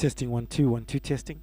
Testing 1 2 1 2 testing.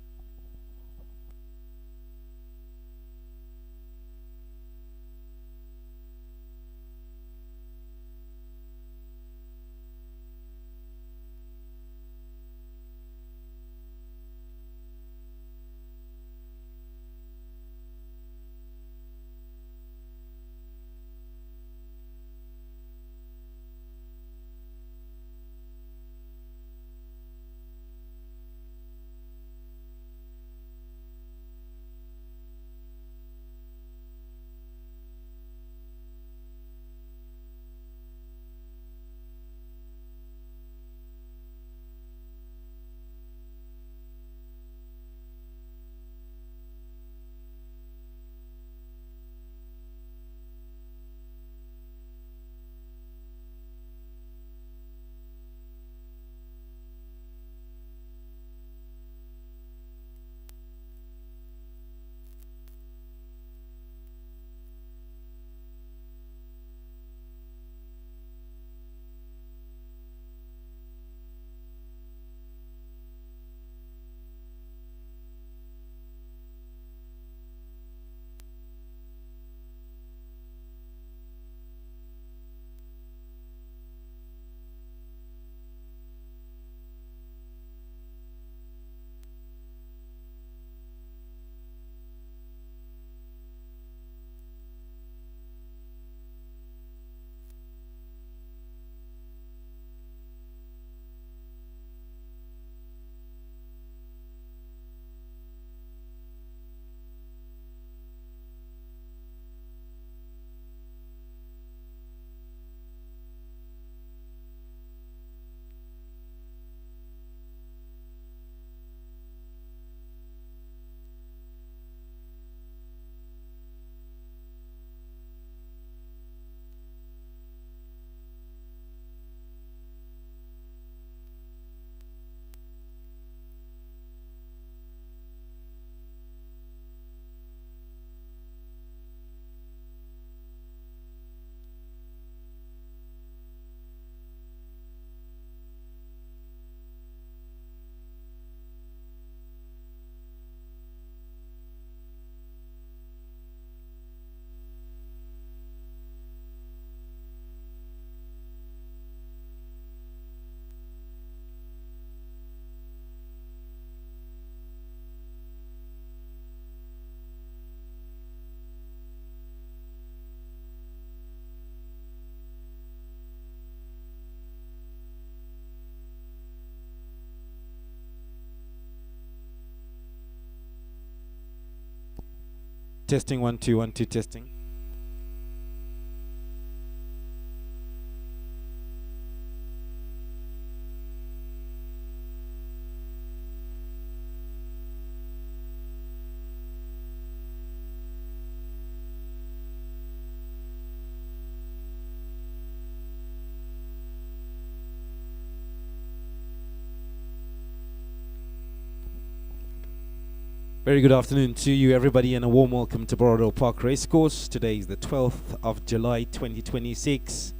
Testing 1 2 1 2 testing. Very good afternoon to you, everybody, and a warm welcome to Borrowdale Park Racecourse. Today is the 12th of July 2026.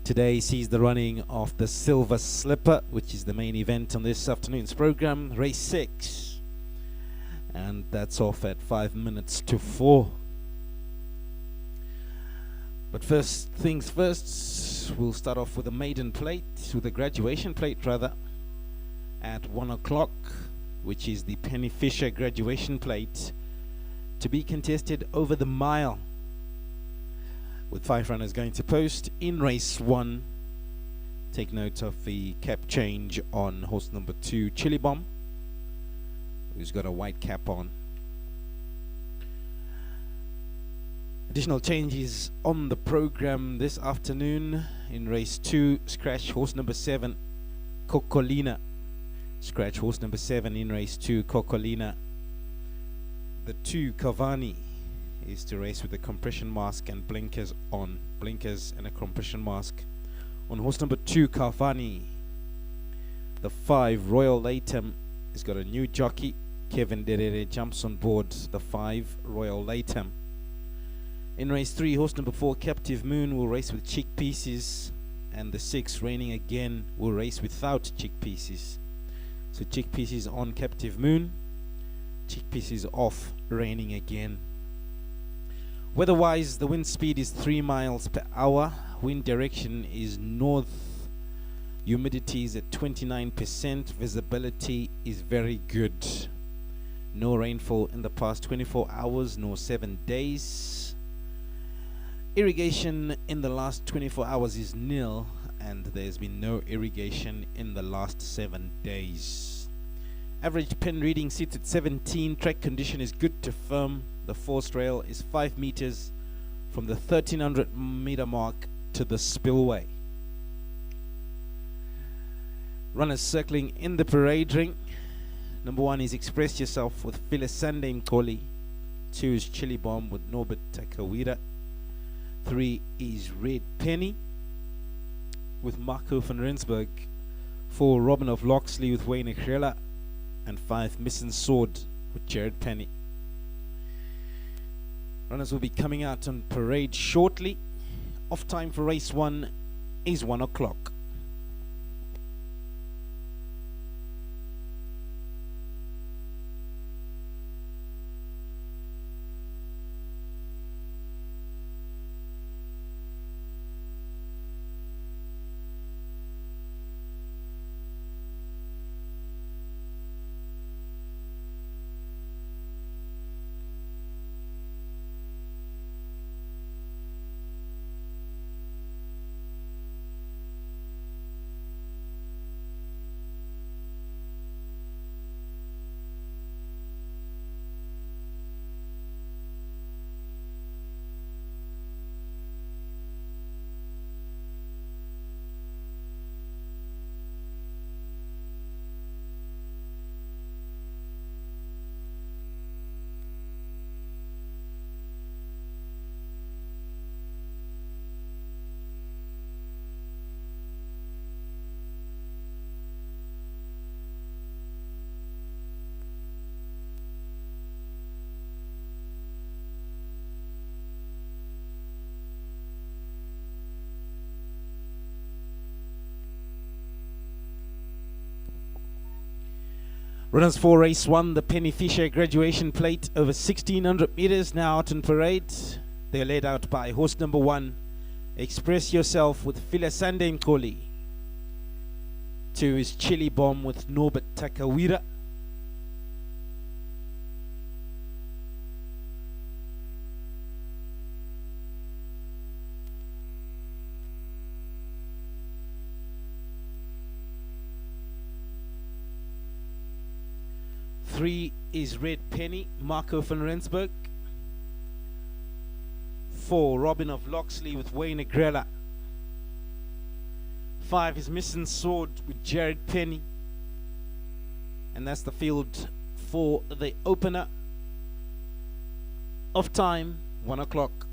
Today sees the running of the Silver Slipper, which is the main event on this afternoon's program, race 6. And that's off at 5 minutes to 4. But first things first, we'll start off with a maiden plate, with a graduation plate rather, at 1 o'clock. Which is the Penny Fisher graduation plate, to be contested over the mile, with 5 runners going to post in race 1. Take note of the cap change on horse number 2, Chili Bomb, who's got a white cap on. Additional changes on the program this afternoon. In race 2, scratch horse number 7, Cocolina. Scratch horse number 7 in race 2, Cocolina. The 2, Cavani, is to race with a compression mask and blinkers on. Blinkers and a compression mask on horse number 2, Cavani. The 5, Royal Latham, has got a new jockey. Kevin Derere jumps on board the 5, Royal Latham. In race 3, horse number 4, Captive Moon, will race with Chick Pieces. And the 6, Raining Again, will race without Chick Pieces. So Chickpeas is on Captive Moon. Chickpeas is off, raining again. Weather-wise, the wind speed is 3 miles per hour. Wind direction is north. Humidity is at 29%. Visibility is very good. No rainfall in the past 24 hours, no 7 days. Irrigation in the last 24 hours is nil, and there's been no irrigation in the last 7 days. Average pen reading sits at 17. Track condition is good to firm. The forced rail is 5 meters from the 1300 meter mark to the spillway. Runners circling in the parade ring. Number 1 is Express Yourself with Fillies Sunday Mkoli. 2 is Chili Bomb with Norbert Takawira. 3 is Red Penny with Marco van Rensburg. 4 Robin of Loxley with Wayne Ekrela. And 5 Missing Sword with Jared Penny. Runners will be coming out on parade shortly. Off time for race 1 is 1 o'clock. Runners for race 1, the Penny Fisher graduation plate over 1600 meters now out in parade. They're led out by horse number 1, Express Yourself with Fillies Sunday Mkoli. 2 is Chili Bomb with Norbert Takawira. Three is Red Penny, Marco van Rensburg. 4, Robin of Loxley with Wayne Ekrela. 5 is Missing Sword with Jared Penny. And that's the field for the opener. Off time, 1 o'clock.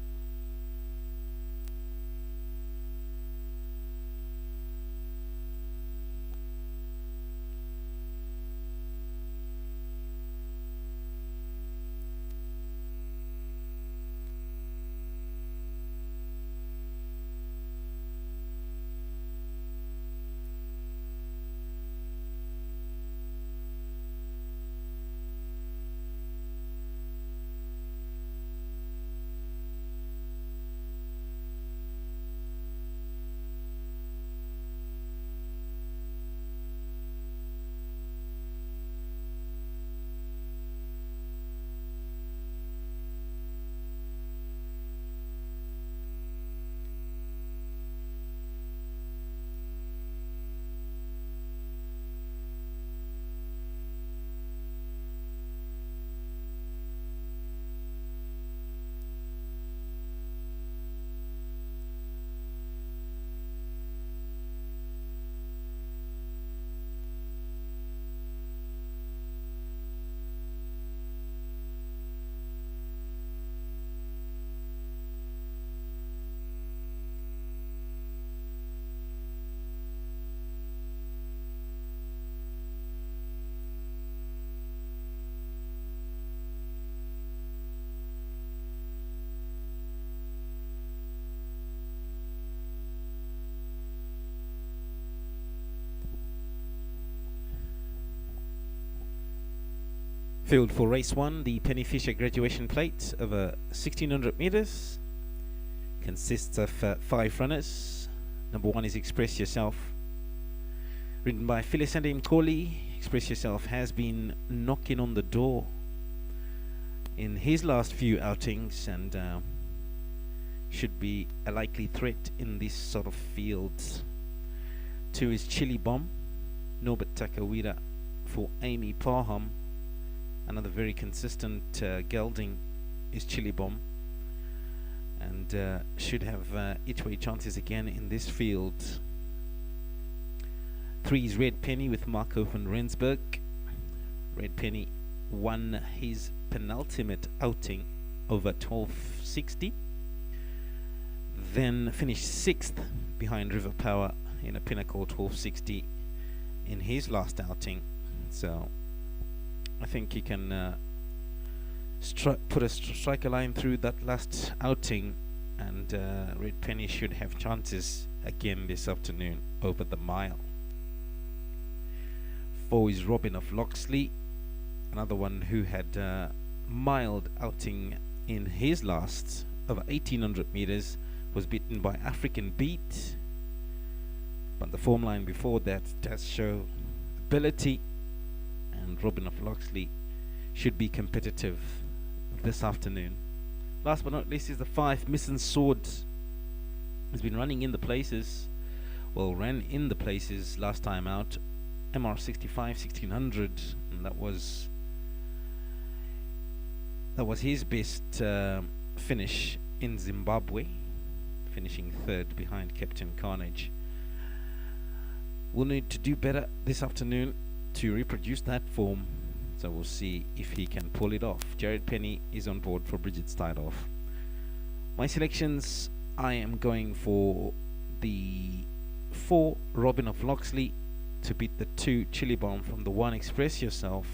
Field for race 1, the Penny Fisher graduation plate over 1600 meters. Consists of 5 runners. Number 1 is Express Yourself. Ridden by Fillies and Mkoli. Express Yourself has been knocking on the door in his last few outings and should be a likely threat in this sort of field. 2 is Chili Bomb. Norbert Takawira for Amy Parham. Another very consistent gelding is Chili Bomb, and should have each way chances again in this field. 3 is Red Penny with Marco van Rensburg. Red Penny won his penultimate outing over 1260, then finished 6th behind River Power in a pinnacle 1260 in his last outing. So I think he can put a striker line through that last outing, and Red Penny should have chances again this afternoon over the mile. 4 is Robin of Loxley, another one who had a mild outing in his last over 1800 meters, was beaten by African Beat, but the form line before that does show ability, and Robin of Loxley should be competitive this afternoon. Last but not least is the 5, Missing Sword. Has been running in the places, ran in the places last time out, MR65 1600, and that was his best finish in Zimbabwe, finishing 3rd behind Captain Carnage. We'll need to do better this afternoon to reproduce that form, so we'll see if he can pull it off. Jared Penny is on board for Bridget Steidoff. My selections, I am going for the 4 Robin of Loxley to beat the 2 Chili Bomb from the 1 Express Yourself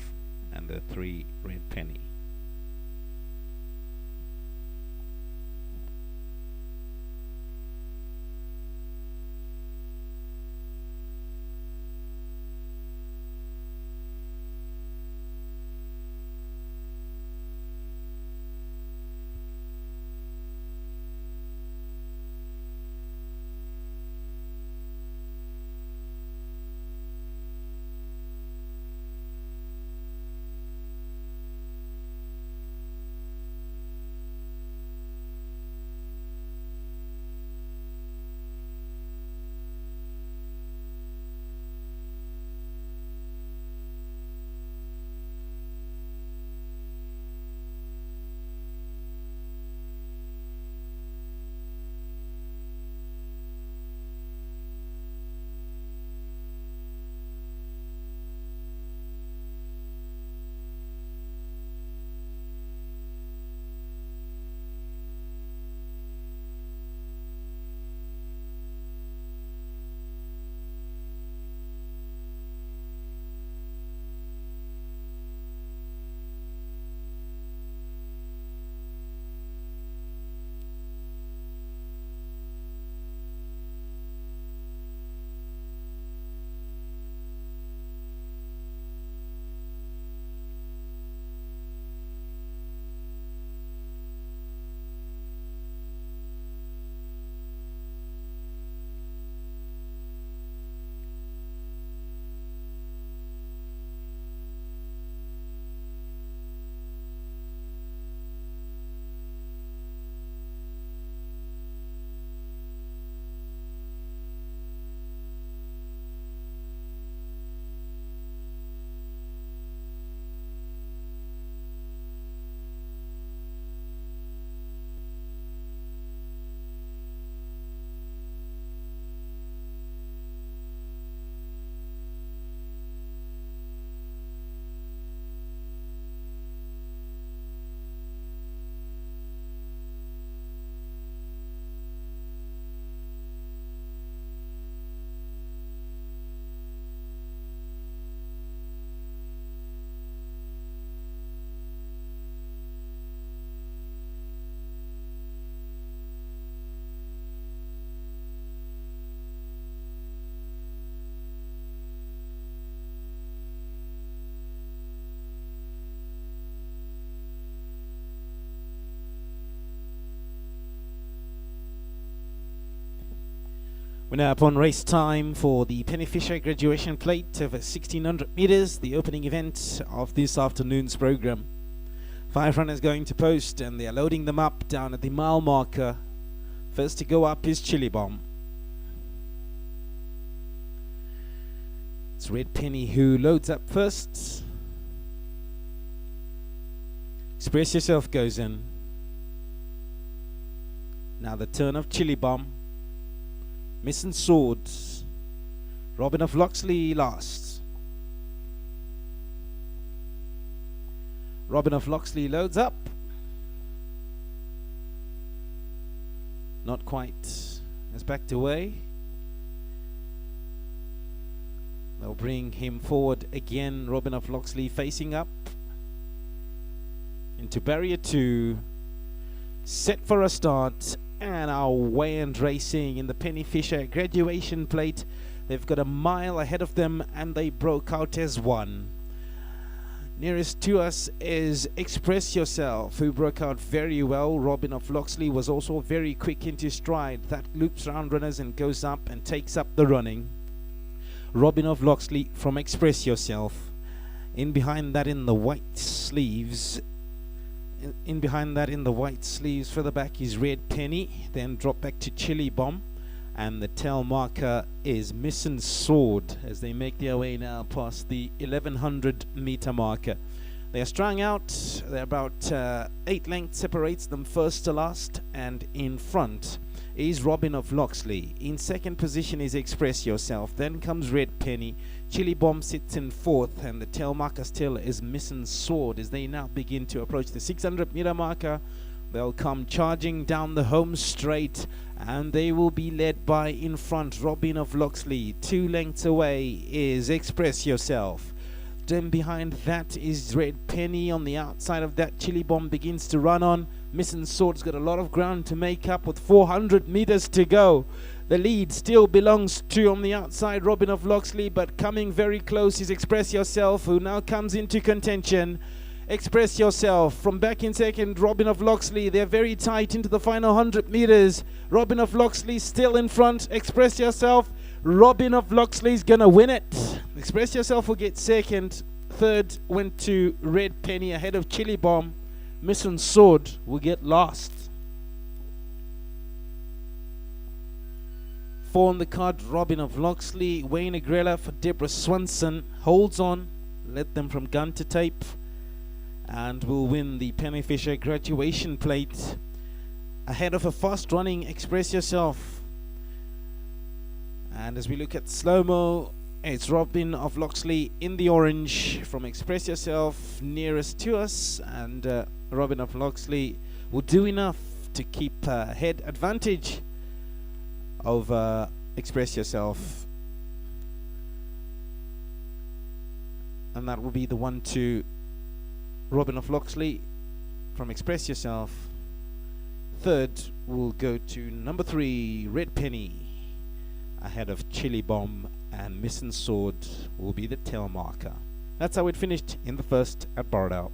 and the 3 Red Penny. We're now upon race time for the Penny Fisher graduation plate over 1600 meters, the opening event of this afternoon's program. 5 runners going to post, and they are loading them up down at the mile marker. First to go up is Chili Bomb. It's Red Penny who loads up first. Express Yourself goes in. Now the turn of Chili Bomb. Missing Sword. Robin of Loxley last. Robin of Loxley loads up. Not quite. Has backed away. They'll bring him forward again. Robin of Loxley facing up into barrier 2. Set for a start. And our way and racing in the Penny Fisher graduation plate. They've got a mile ahead of them, and they broke out as one. Nearest to us is Express Yourself, who broke out very well. Robin of Loxley was also very quick into stride. That loops round runners and goes up and takes up the running. Robin of Loxley from Express Yourself. In behind that in the white sleeves. In behind that in the white sleeves, further back is Red Penny, then drop back to Chili Bomb, and the tail marker is Missing Sword as they make their way now past the 1100 meter marker. They are strung out. They're about 8 lengths separates them first to last, and in front is Robin of Loxley. In second position is Express Yourself. Then comes Red Penny. Chili Bomb sits in fourth, and the tail marker still is Missing Sword. As they now begin to approach the 600 meter marker, they'll come charging down the home straight, and they will be led by in front Robin of Loxley. 2 lengths away is Express Yourself. Then behind that is Red Penny. On the outside of that, Chili Bomb begins to run on. Missing Sword's got a lot of ground to make up with 400 meters to go. The lead still belongs to, on the outside, Robin of Loxley, but coming very close is Express Yourself, who now comes into contention. Express Yourself from back in second, Robin of Loxley. They're very tight into the final 100 meters. Robin of Loxley still in front. Express Yourself. Robin of Loxley's gonna win it. Express Yourself will get second. Third went to Red Penny ahead of Chili Bomb. Missing Sword will get last. 4 on the card, Robin of Loxley. Wayne Agrella for Deborah Swanson. Holds on. Led them from gun to tape. And will win the Penny Fisher graduation plate. Ahead of a fast running Express Yourself. And as we look at slow-mo, it's Robin of Loxley in the orange from Express Yourself nearest to us. And Robin of Loxley will do enough to keep head advantage of Express Yourself. And that will be the 1-2 Robin of Loxley from Express Yourself. Third will go to number 3, Red Penny, ahead of Chili Bomb, and Missing Sword will be the tail marker. That's how it finished in the first at Borrowdale.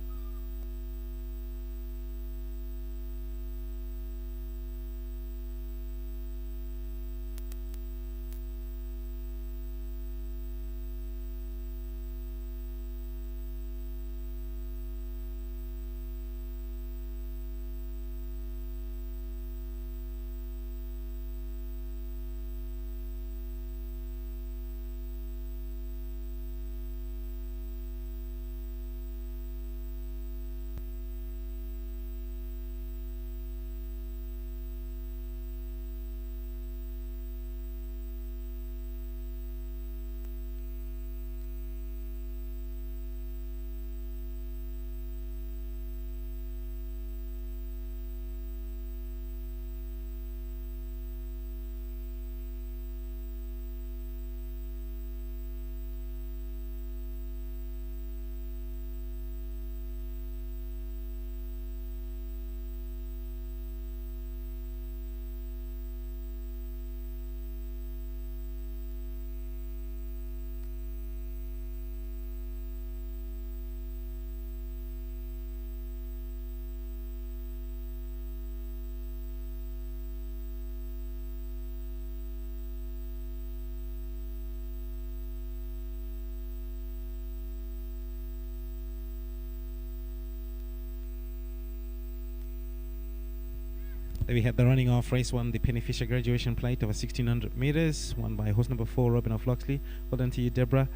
There we had the running off race one, the Penny Fisher graduation plate of 1600 meters, won by horse number 4, Robin of Loxley. Well done to you, Deborah.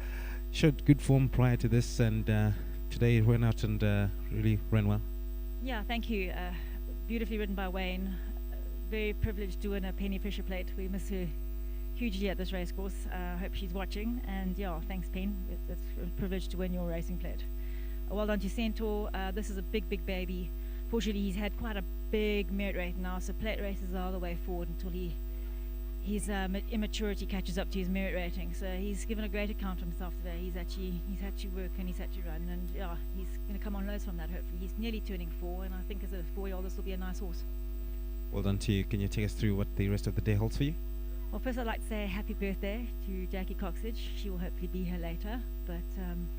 Showed good form prior to this, and today it went out and really ran well. Yeah, thank you. Beautifully ridden by Wayne. Very privileged to win a Penny Fisher plate. We miss her hugely at this race course. I hope she's watching. And yeah, thanks, Pen. It's a privilege to win your racing plate. Well done to Centaur. This is a big, big baby. Fortunately, he's had quite a big merit rate now, so plate races are the way forward until his immaturity catches up to his merit rating. So he's given a great account of himself today. He's had to work and he's had to run, and yeah, he's going to come on loads from that. Hopefully, he's nearly turning 4, and I think as a 4-year-old, this will be a nice horse. Well done to you. Can you take us through what the rest of the day holds for you? Well, first I'd like to say happy birthday to Jackie Coxidge. She will hopefully be here later, but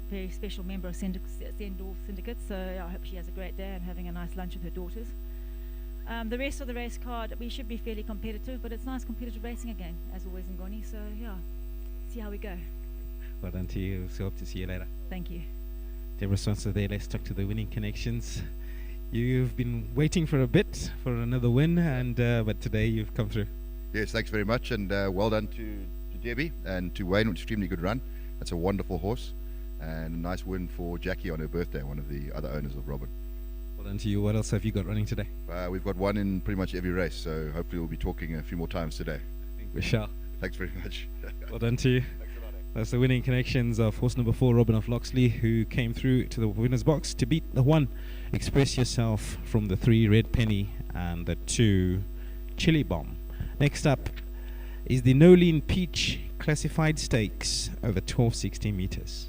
very special member of Sendorf Syndicate, so I hope she has a great day and having a nice lunch with her daughters. The rest of the race card, we should be fairly competitive, but it's nice competitive racing again, as always in Goni, so yeah, see how we go. Well done to you. So hope to see you later. Thank you. Deborah Swanson there. Let's talk to the winning connections. You've been waiting for a bit for another win, and but today you've come through. Yes, thanks very much, and well done to Debbie and to Wayne. Extremely good run. That's a wonderful horse, and a nice win for Jackie on her birthday, one of the other owners of Robin. Well done to you. What else have you got running today? We've got one in pretty much every race, so hopefully we'll be talking a few more times today. I think we shall. Thanks very much. Well done to you. Thanks a lot. That's the winning connections of horse number 4, Robin of Loxley, who came through to the winner's box to beat the 1, Express Yourself, from the 3, Red Penny, and the 2, Chili Bomb. Next up is the Nolene Peach Classified Stakes over 1260 meters.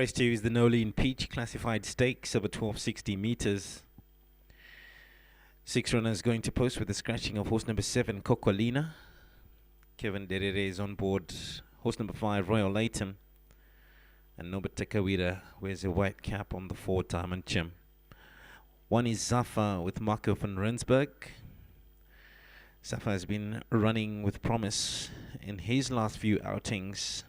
Race 2 is the Nolene Peach Classified Stakes over 1260 meters. 6 runners going to post with the scratching of horse number 7, Cocolina. Kevin Derere is on board. Horse number 5, Royal Leighton. And Norbert Takawira wears a white cap on the 4, Diamond Gem. 1 is Zafa with Marco van Rensburg. Zafa has been running with promise in his last few outings.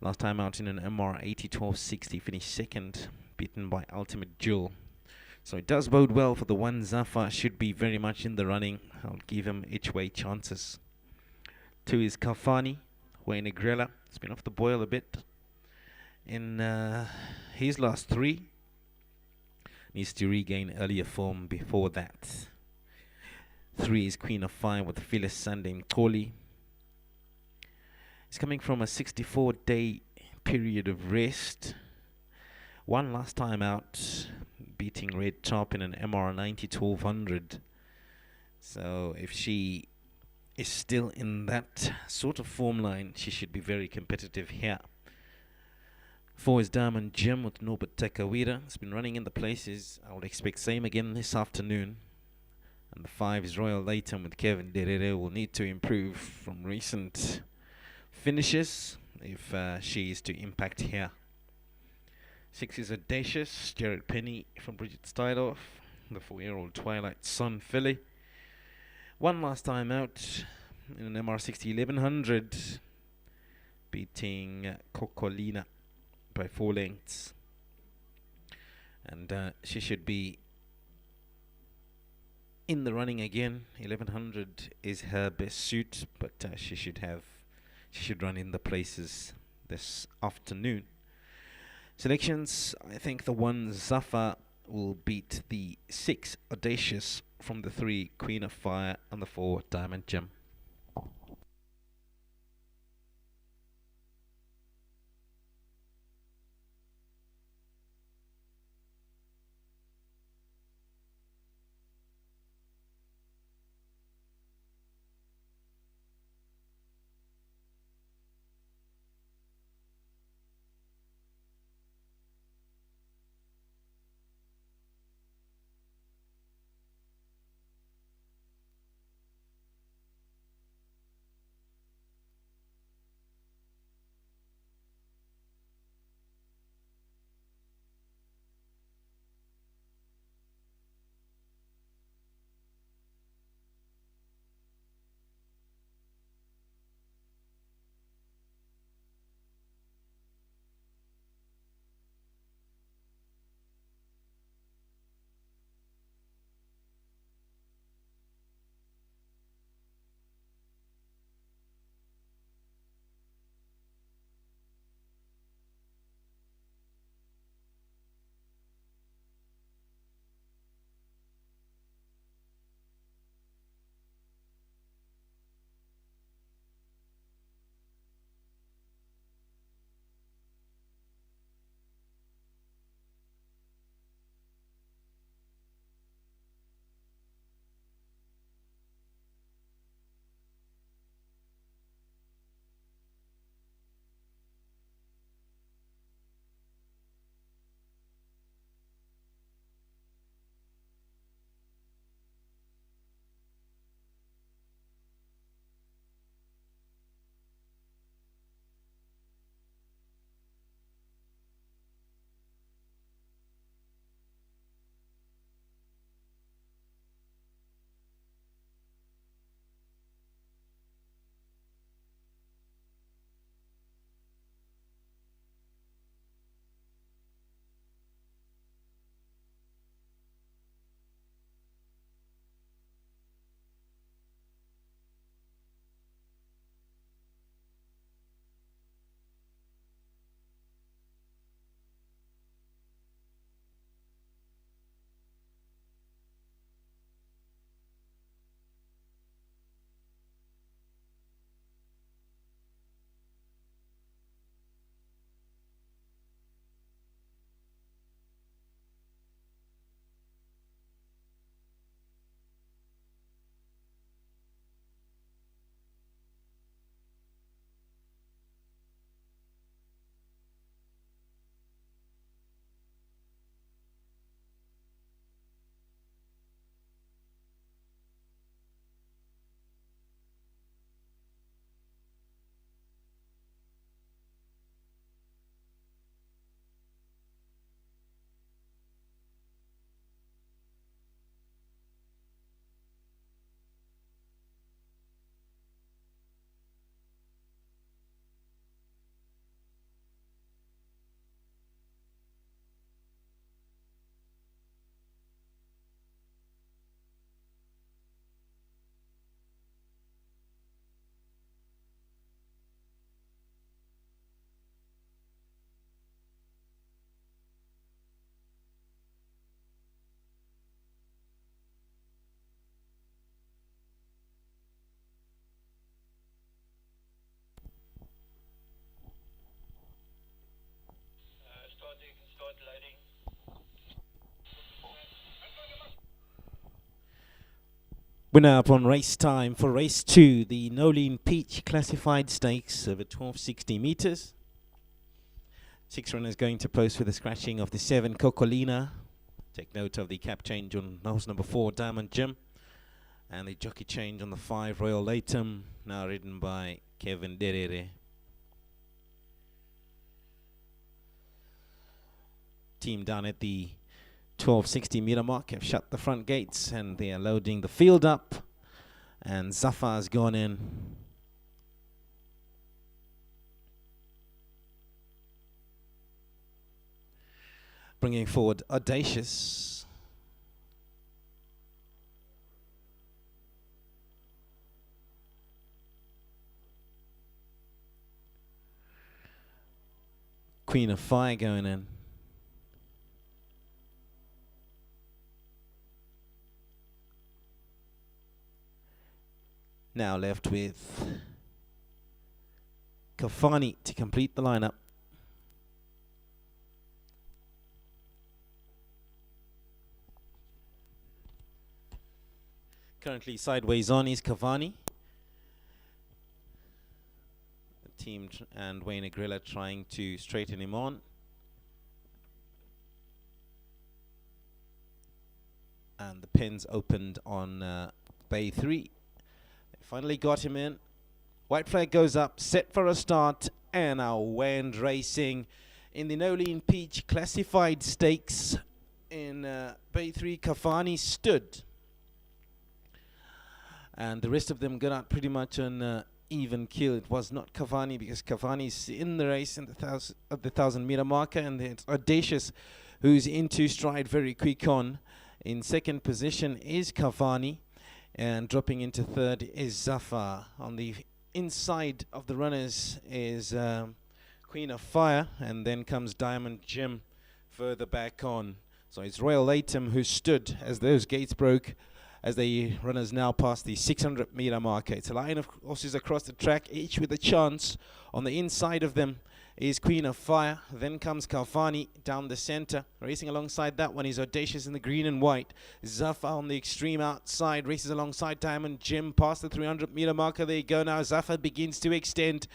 Last time out in an MR 80-12-60, finished second, beaten by Ultimate Jewel. So it does bode well for the 1 Zafa, should be very much in the running. I'll give him each way chances. 2 is Kafani, Wayne Negrella. It's been off the boil a bit in his last 3. Needs to regain earlier form before that. 3 is Queen of Fire with Phyllis Sunday Mtoli. He's coming from a 64-day period of rest. 1 last time out, beating Red Top in an MR 90-1200. So if she is still in that sort of form line, she should be very competitive here. 4 is Diamond Gem with Norbert Takawira. It's been running in the places. I would expect same again this afternoon. And the 5 is Royal Leighton with Kevin Derere. Will need to improve from recent finishes if she is to impact here. 6 is Audacious, Jared Penny from Bridget Steidoff, the 4-year-old Twilight Sun filly. 1 last time out in an MR 60-1100, beating Cocolina by 4 lengths. And she should be in the running again. 1100 is her best suit, but she should run in the places this afternoon. Selections, I think the 1 Zafa will beat the 6 Audacious from the 3 Queen of Fire and the 4 Diamond Gem. Winner up on race time for race 2, the Nolene Peach Classified Stakes over 1260 meters. 6 runners going to post with the scratching of the 7 Cocolina. Take note of the cap change on horse number 4 Diamond Jim, and the jockey change on the 5 Royal Latham, now ridden by Kevin Derere. Team down at the 1260 meter mark have shut the front gates and they are loading the field up, and Zafar's gone in. Bringing forward Audacious. Queen of Fire going in. Now left with Kafani to complete the lineup. Currently sideways on is Cavani. The team and Wayne Agrilla trying to straighten him on. And the pins opened on Bay 3. Finally got him in. White flag goes up, set for a start, and our wind racing in the Nolene Peach Classified Stakes in Bay 3. Cavani stood, and the rest of them got out pretty much on even kill. It was not Cavani, because Cavani's in the race in the 1,000 meter marker, and it's Audacious who's into stride very quick on. In second position is Cavani, and dropping into third is Zafar. On the inside of the runners is Queen of Fire, and then comes Diamond Jim further back on. So it's Royal Latham who stood as those gates broke, as the runners now pass the 600 meter marker. It's a line of horses across the track, each with a chance. On the inside of them is Queen of Fire, then comes Cavani down the center. Racing alongside that one is Audacious in the green and white. Zafar on the extreme outside races alongside Diamond Jim past the 300 meter marker. There you go now. Zafar begins to extend.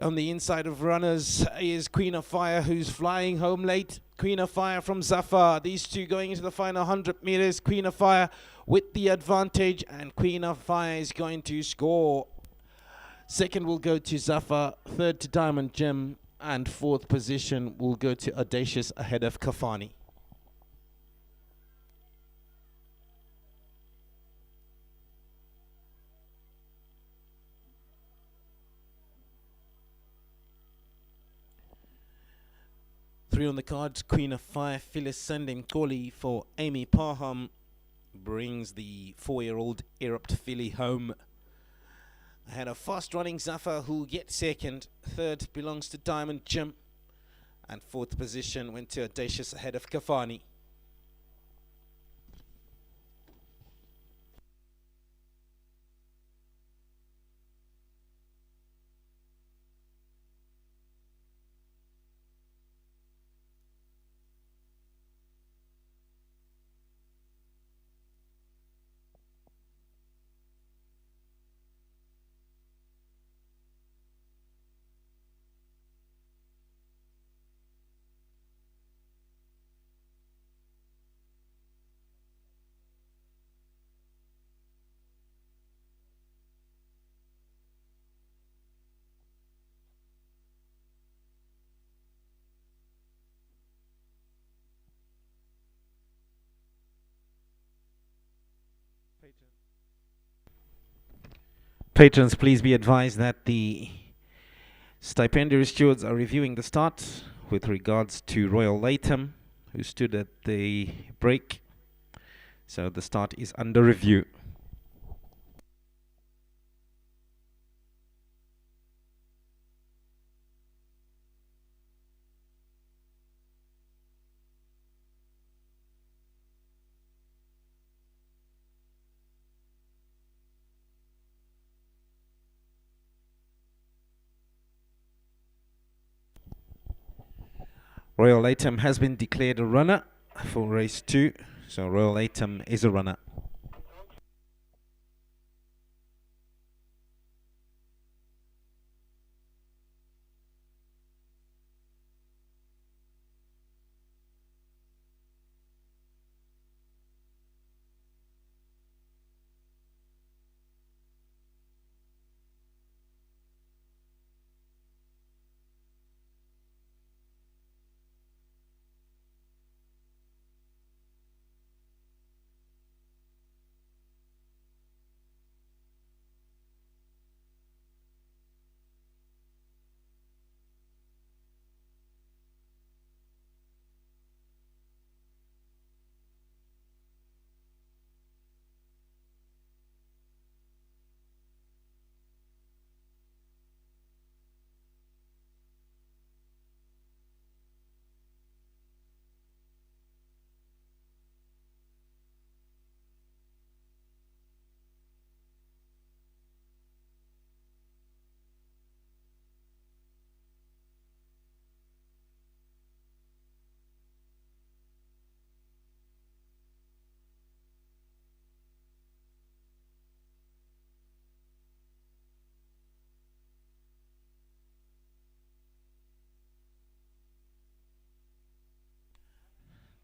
On the inside of runners is Queen of Fire, who's flying home late. Queen of Fire from Zafar. These two going into the final 100 meters. Queen of Fire with the advantage, and Queen of Fire is going to score. Second will go to Zafar, third to Diamond Jim, and fourth position will go to Audacious ahead of Cavani. Three on the cards. Queen of Fire, Phyllis sending Koli for Amy Parham, brings the 4-year-old Erupt filly home. I had a fast-running Zafar who gets second. Third belongs to Diamond Jim. And fourth position went to Audacious ahead of Cavani. Patrons, please be advised that the stipendiary stewards are reviewing the start with regards to Royal Latham, who stood at the break. So the start is under review. Royal Latham has been declared a runner for race 2, so Royal Latham is a runner.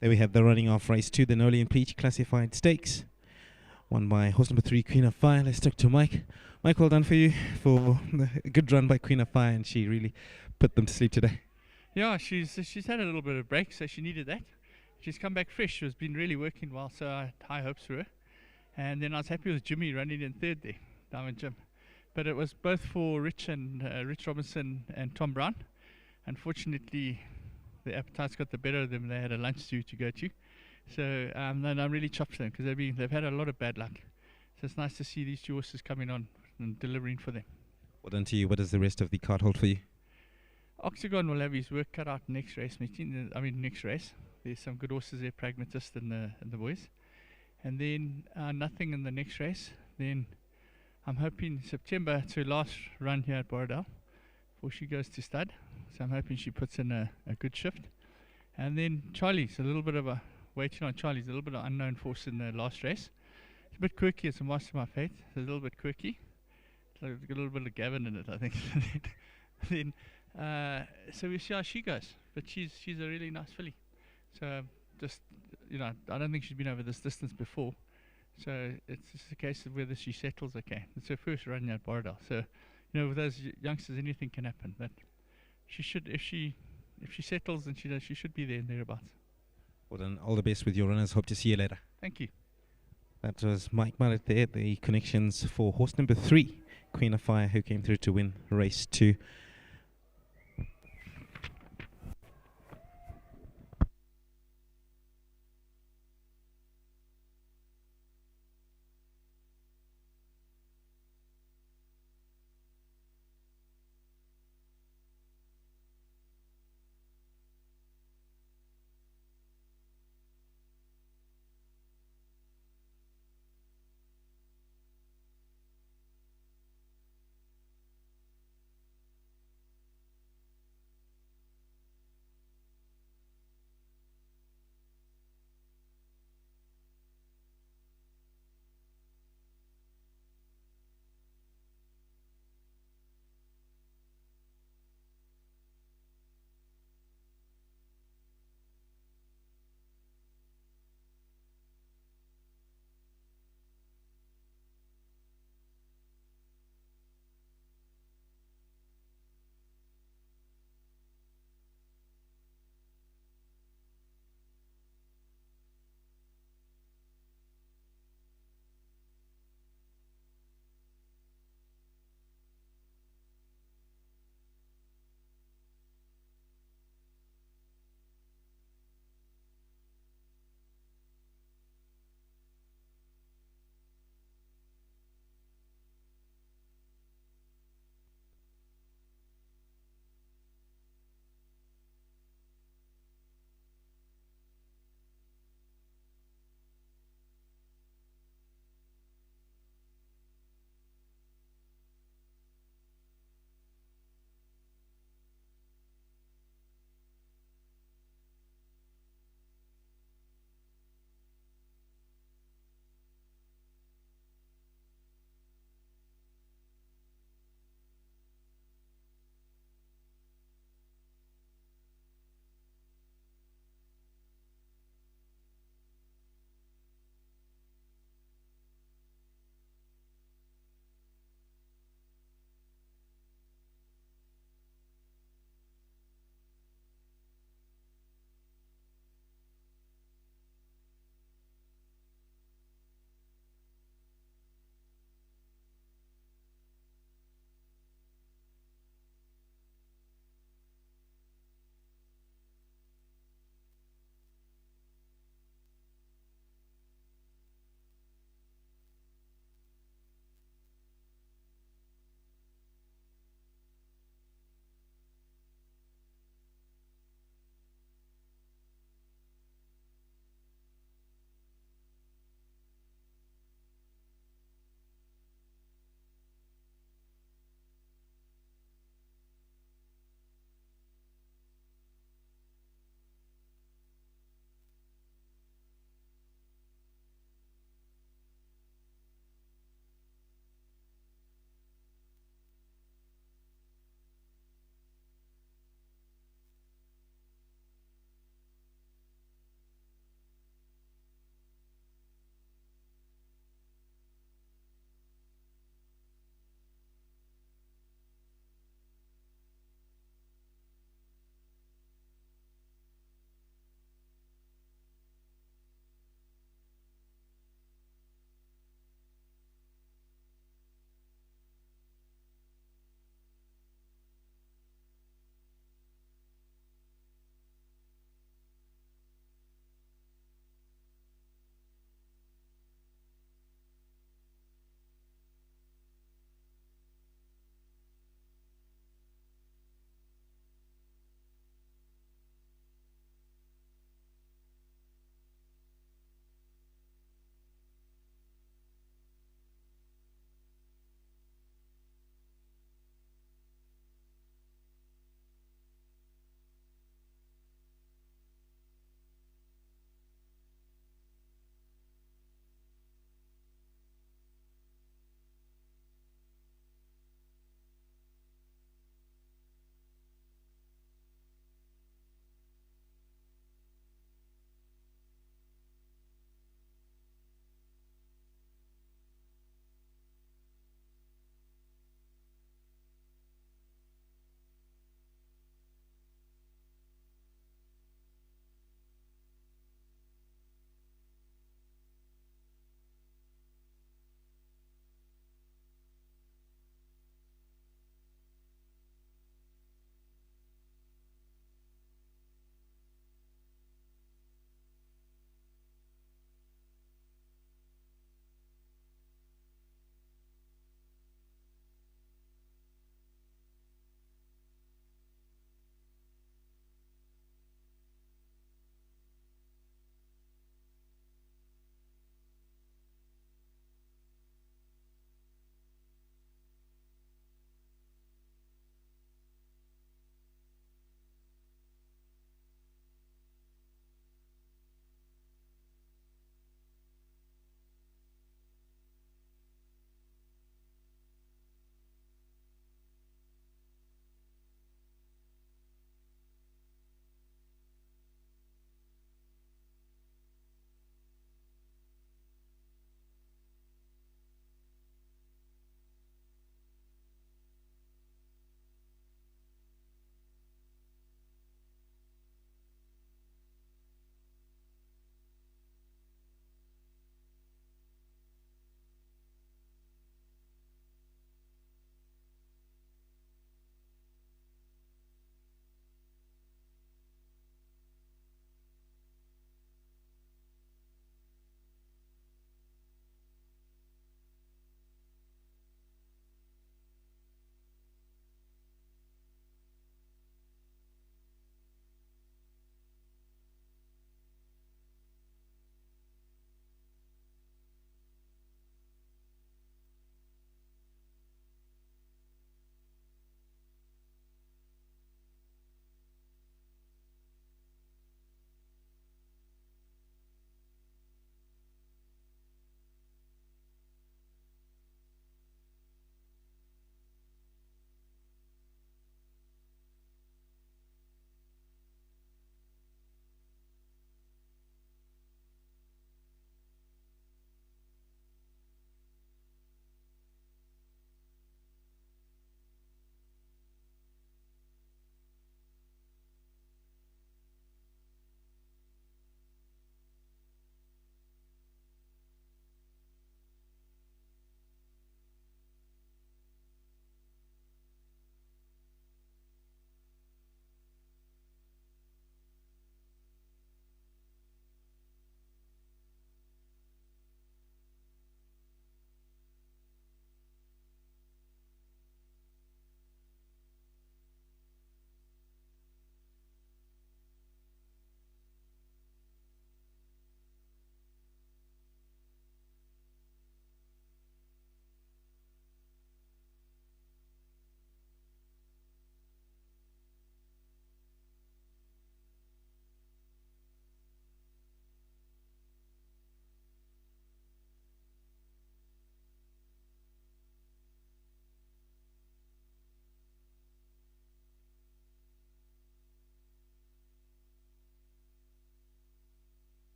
There we have the running of race 2, the Noli and Peach Classified Stakes, won by horse number 3, Queen of Fire. Let's talk to Mike. Mike, well done for you for a good run by Queen of Fire, and she really put them to sleep today. Yeah, she's had a little bit of break, so she needed that. She's come back fresh. She's been really working well, so I had high hopes for her. And then I was happy with Jimmy running in third there, Diamond Jim. But it was both for Rich Robinson and Tom Brown. Unfortunately, the appetites got the better of them. They had a lunch to go to. So and I'm really chuffed for them because they've had a lot of bad luck. So it's nice to see these two horses coming on and delivering for them. Well done to you. What does the rest of the card hold for you? Octagon will have his work cut out next race meeting. Next race. There's some good horses there, Pragmatist and the boys. And then nothing in the next race. Then I'm hoping September to last run here at Borrowdale before she goes to stud. So I'm hoping she puts in a good shift. And then Charlie's a little bit of a waiting on Charlie's a little bit of unknown force in the last race. It's a bit quirky. It's a master of my fate. It's a little bit quirky. It's like got a little bit of Gavin in it, I think. then so we see how she goes. But she's a really nice filly. So just I don't think she's been over this distance before. So it's just a case of whether she settles okay. It's her first run at Borrowdale. So with those youngsters, anything can happen. But she should, if she settles and she does, she should be there and thereabouts. Well done. All the best with your runners. Hope to see you later. Thank you. That was Mike Mallet there. The connections for horse number 3, Queen of Fire, who came through to win race 2.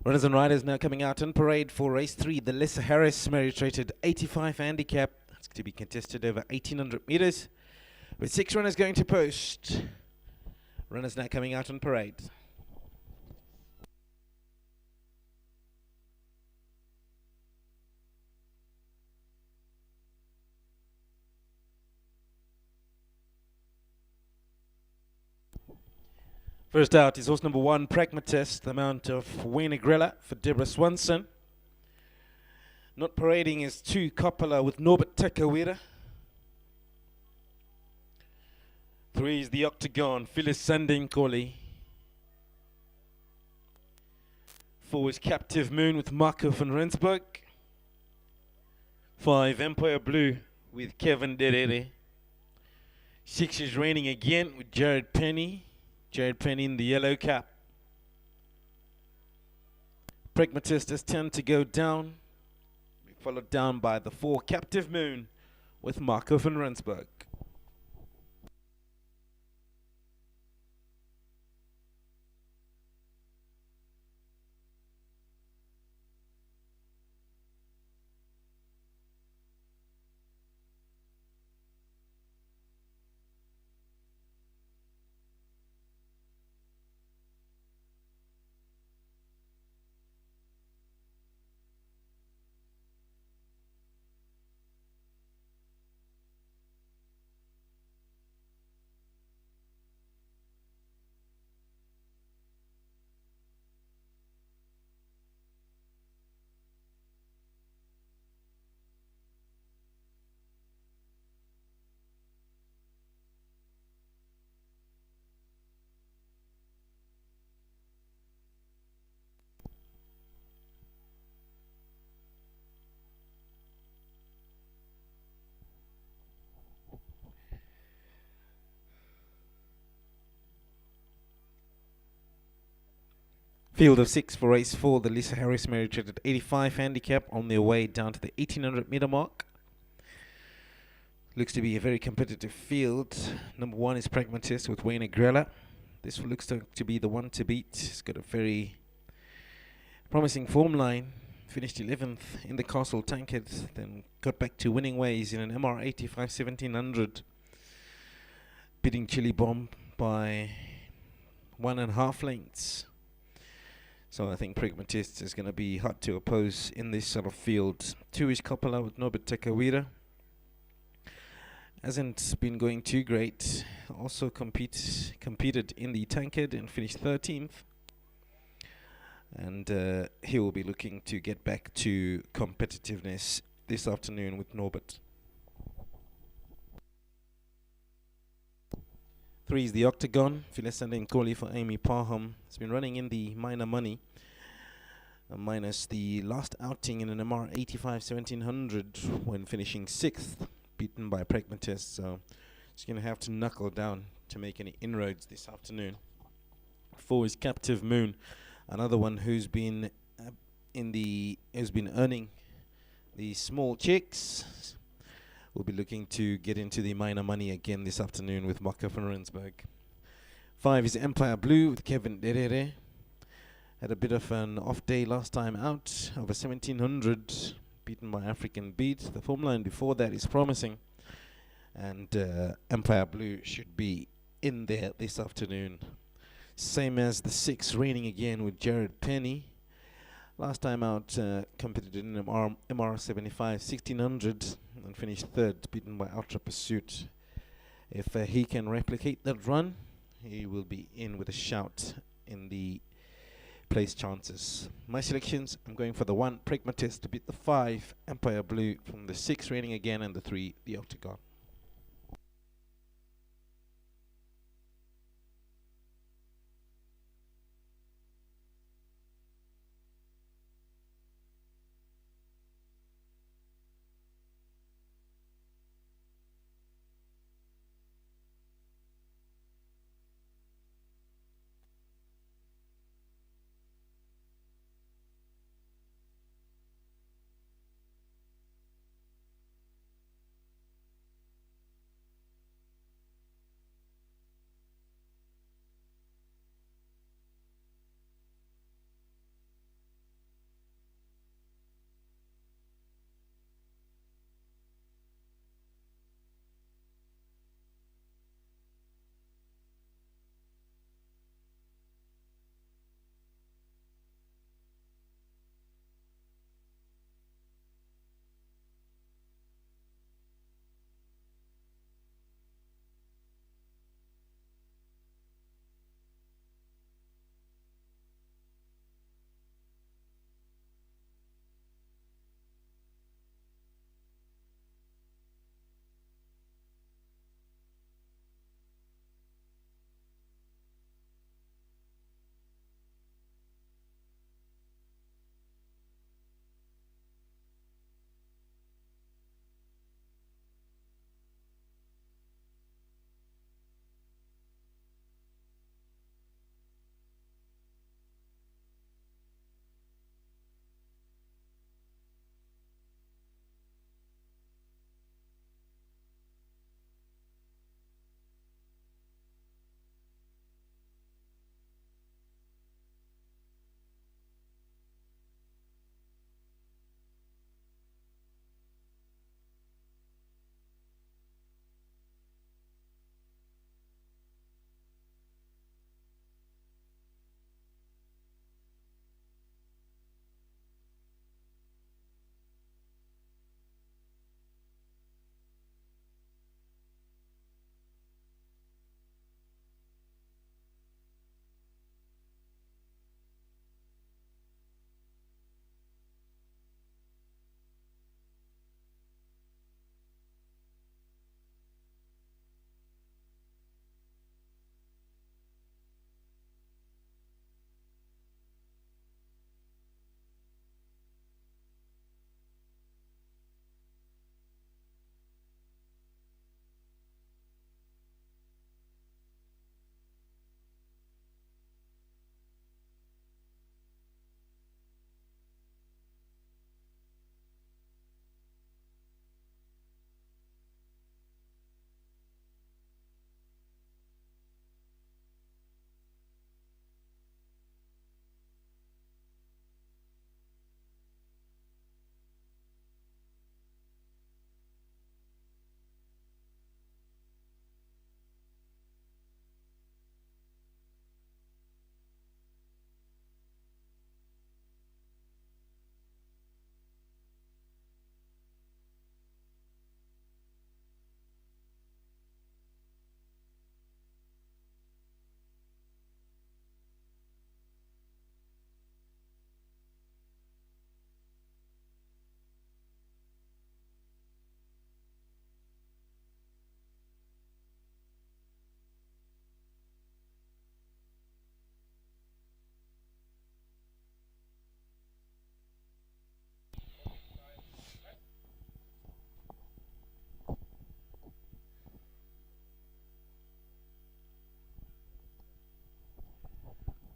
Runners and riders now coming out on parade for race 3, the Lissa Harris merit-rated 85 handicap. It's to be contested over 1,800 meters, with 6 runners going to post. Runners now coming out on parade. First out is horse number 1, Pragmatist, the mount of Wayne Agrella for Deborah Swanson. Not parading is 2, Coppola with Norbert Takawira. 3 is the Octagon, Phyllis Sandinkoli. 4 is Captive Moon with Marco van Rensburg. 5, Empire Blue with Kevin Derere. 6 is Raining Again with Jared Penny. Jared Penny in the yellow cap. Pragmatist has 10 to go down. Followed down by the 4, Captive Moon with Marco van Rensburg. Field of 6 for race 4, the Lissa Harris merit-rated 85 handicap on their way down to the 1,800 meter mark. Looks to be a very competitive field. Number 1 is Pragmatist with Wayne Agrella. This looks to be the one to beat. He's got a very promising form line. Finished 11th in the Castle Tankard, then got back to winning ways in an MR 85 1700, beating Chili Bomb by 1.5 lengths. So I think Pragmatist is going to be hard to oppose in this sort of field. 2 is Coppola with Norbert Takawira. Hasn't been going too great. Also competed in the Tankard and finished 13th. And he will be looking to get back to competitiveness this afternoon with Norbert. 3 is the Octagon, Philesande Nkoli for Amy Parham. It's been running in the minor money, minus the last outing in an MR 85 1700 when finishing 6th, beaten by Pragmatist. So it's going to have to knuckle down to make any inroads this afternoon. 4 is Captive Moon, another one who's been earning the small checks. We'll be looking to get into the minor money again this afternoon with Marco van Rensburg. 5 is Empire Blue with Kevin Derere. Had a bit of an off day last time out, over 1700, beaten by African Beat. The form line before that is promising. And Empire Blue should be in there this afternoon. Same as the 6, Raining Again with Jared Penny. Last time out, competed in MR 75 1600 and finished 3rd, beaten by Ultra Pursuit. If he can replicate that run, he will be in with a shout in the place chances. My selections, I'm going for the 1, Pragmatist, to beat the 5, Empire Blue, from the 6, Raining Again, and the 3, the Octagon.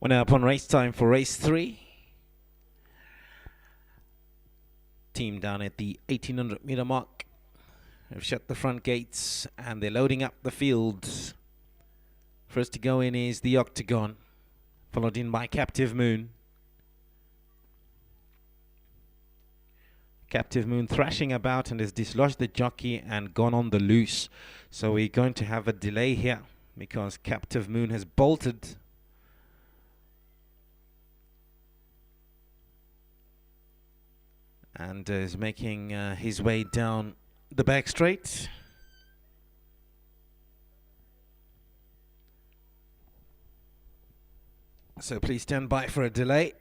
We're now upon race time for race 3. Team down at the 1800 meter mark have shut the front gates and they're loading up the field. First to go in is the Octagon, followed in by Captive Moon. Captive Moon thrashing about and has dislodged the jockey and gone on the loose. So we're going to have a delay here because Captive Moon has bolted. And is making his way down the back straight. So please stand by for a delay.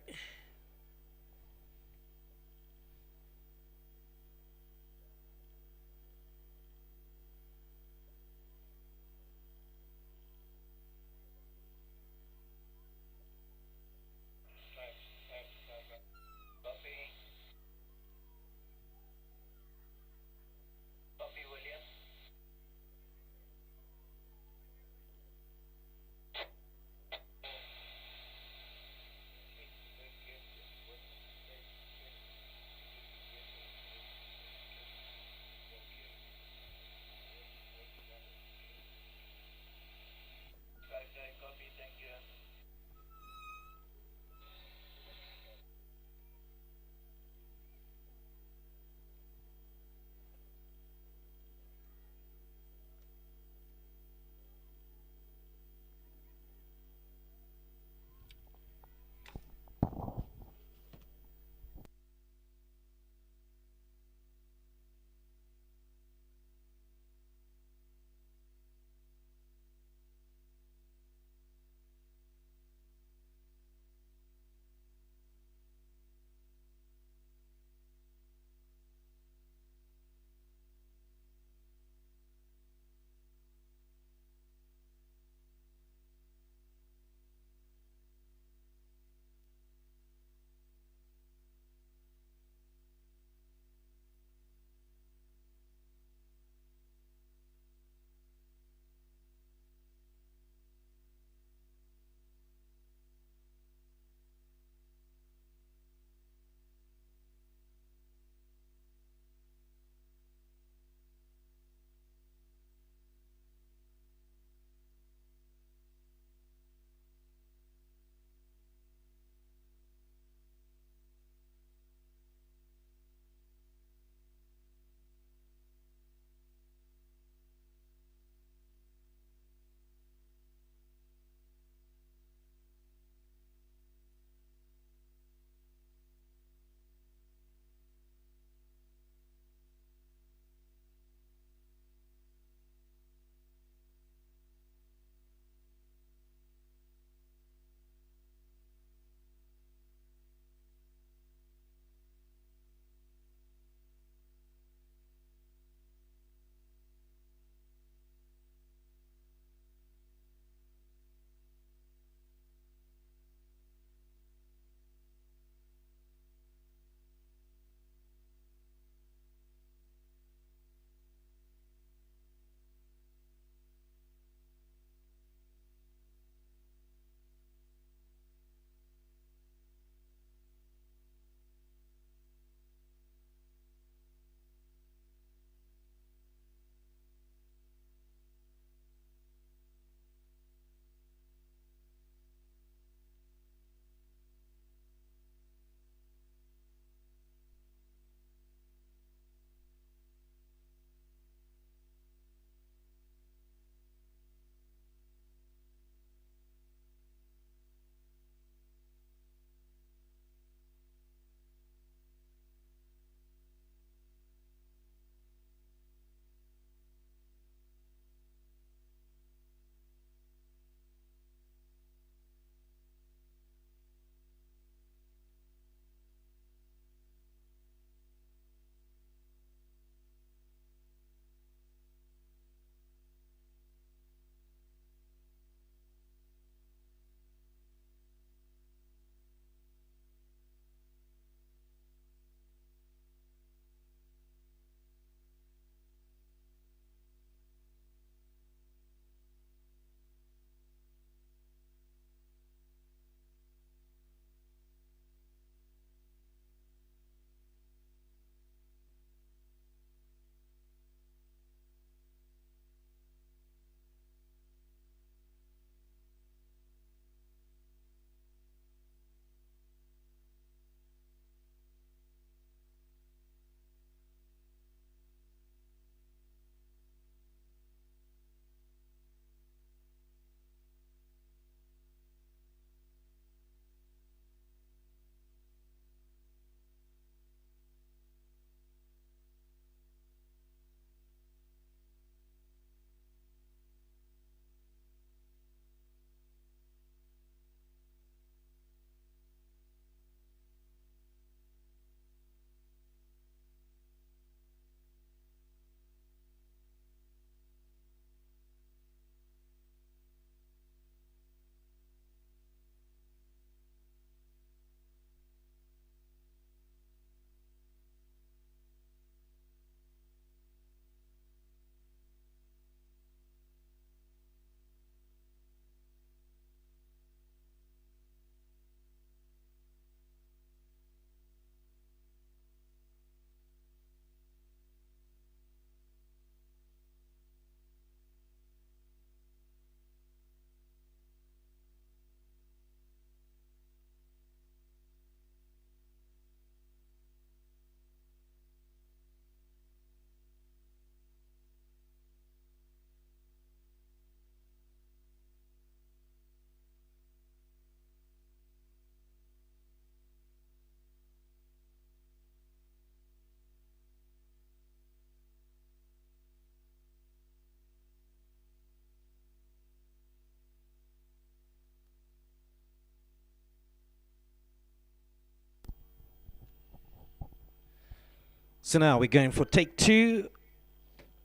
So now we're going for take 2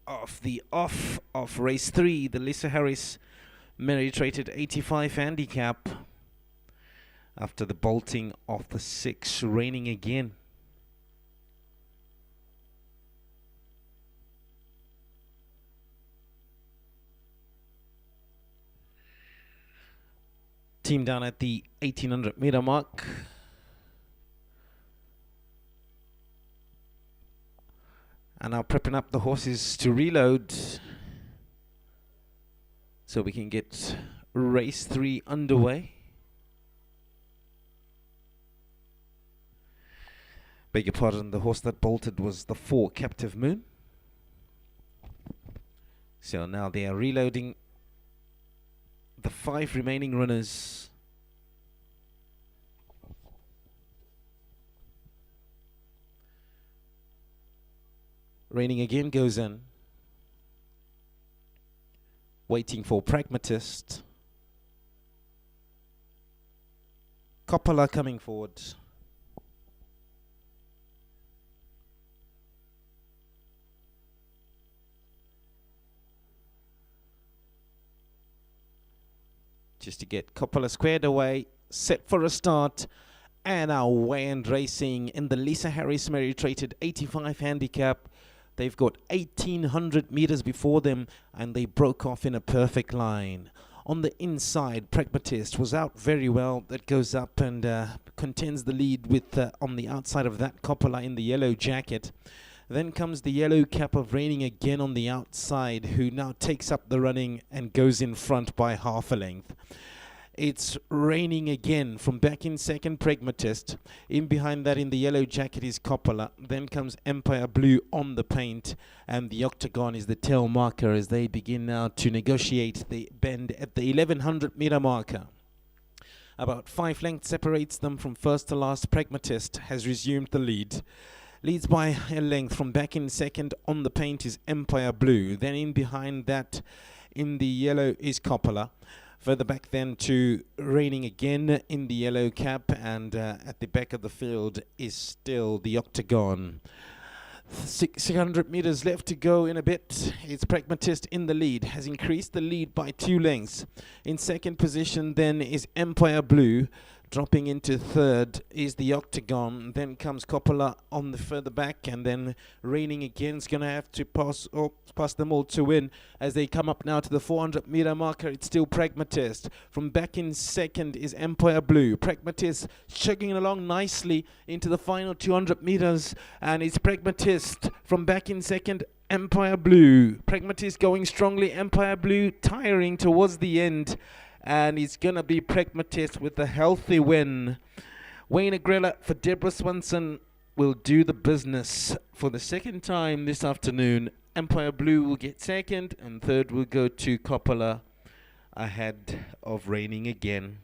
of the off of race 3, the Lisa Harris merit rated 85 handicap. After the bolting of the 6, raining again. Team down at the 1800 meter mark. And now prepping up the horses to reload, so we can get race 3 underway. Beg your pardon, the horse that bolted was the 4, Captive Moon. So now they are reloading the 5 remaining runners. Raining again goes in. Waiting for Pragmatist. Coppola coming forward. Just to get Coppola squared away, set for a start, and away and racing in the Lisa Harris merit rated 85 handicap. They've got 1800 meters before them, and they broke off in a perfect line. On the inside, Pragmatist was out very well. That goes up and contends the lead with on the outside of that Coppola in the yellow jacket. Then comes the yellow cap of Raining again on the outside, who now takes up the running and goes in front by half a length. It's Raining again from back in second, Pragmatist. In behind that in the yellow jacket is Coppola. Then comes Empire Blue on the paint, and the Octagon is the tail marker as they begin now to negotiate the bend at the 1100 meter marker. About 5 lengths separates them from first to last. Pragmatist has resumed the lead. Leads by a length. From back in second on the paint is Empire Blue. Then in behind that in the yellow is Coppola. Further back then to Raining again in the yellow cap, and at the back of the field is still the Octagon. 600 meters left to go in a bit. It's Pragmatist in the lead, has increased the lead by 2 lengths. In second position then is Empire Blue. Dropping into third is the Octagon. Then comes Coppola on the further back, and then Raining again is going to have to pass them all to win as they come up now to the 400 meter marker. It's still Pragmatist. From back in second is Empire Blue. Pragmatist chugging along nicely into the final 200 meters, and it's Pragmatist from back in second. Empire Blue. Pragmatist going strongly. Empire Blue tiring towards the end. And it's going to be Pragmatist with a healthy win. Wayne Agrella for Deborah Swanson will do the business for the second time this afternoon. Empire Blue will get second, and third will go to Coppola ahead of Raining again.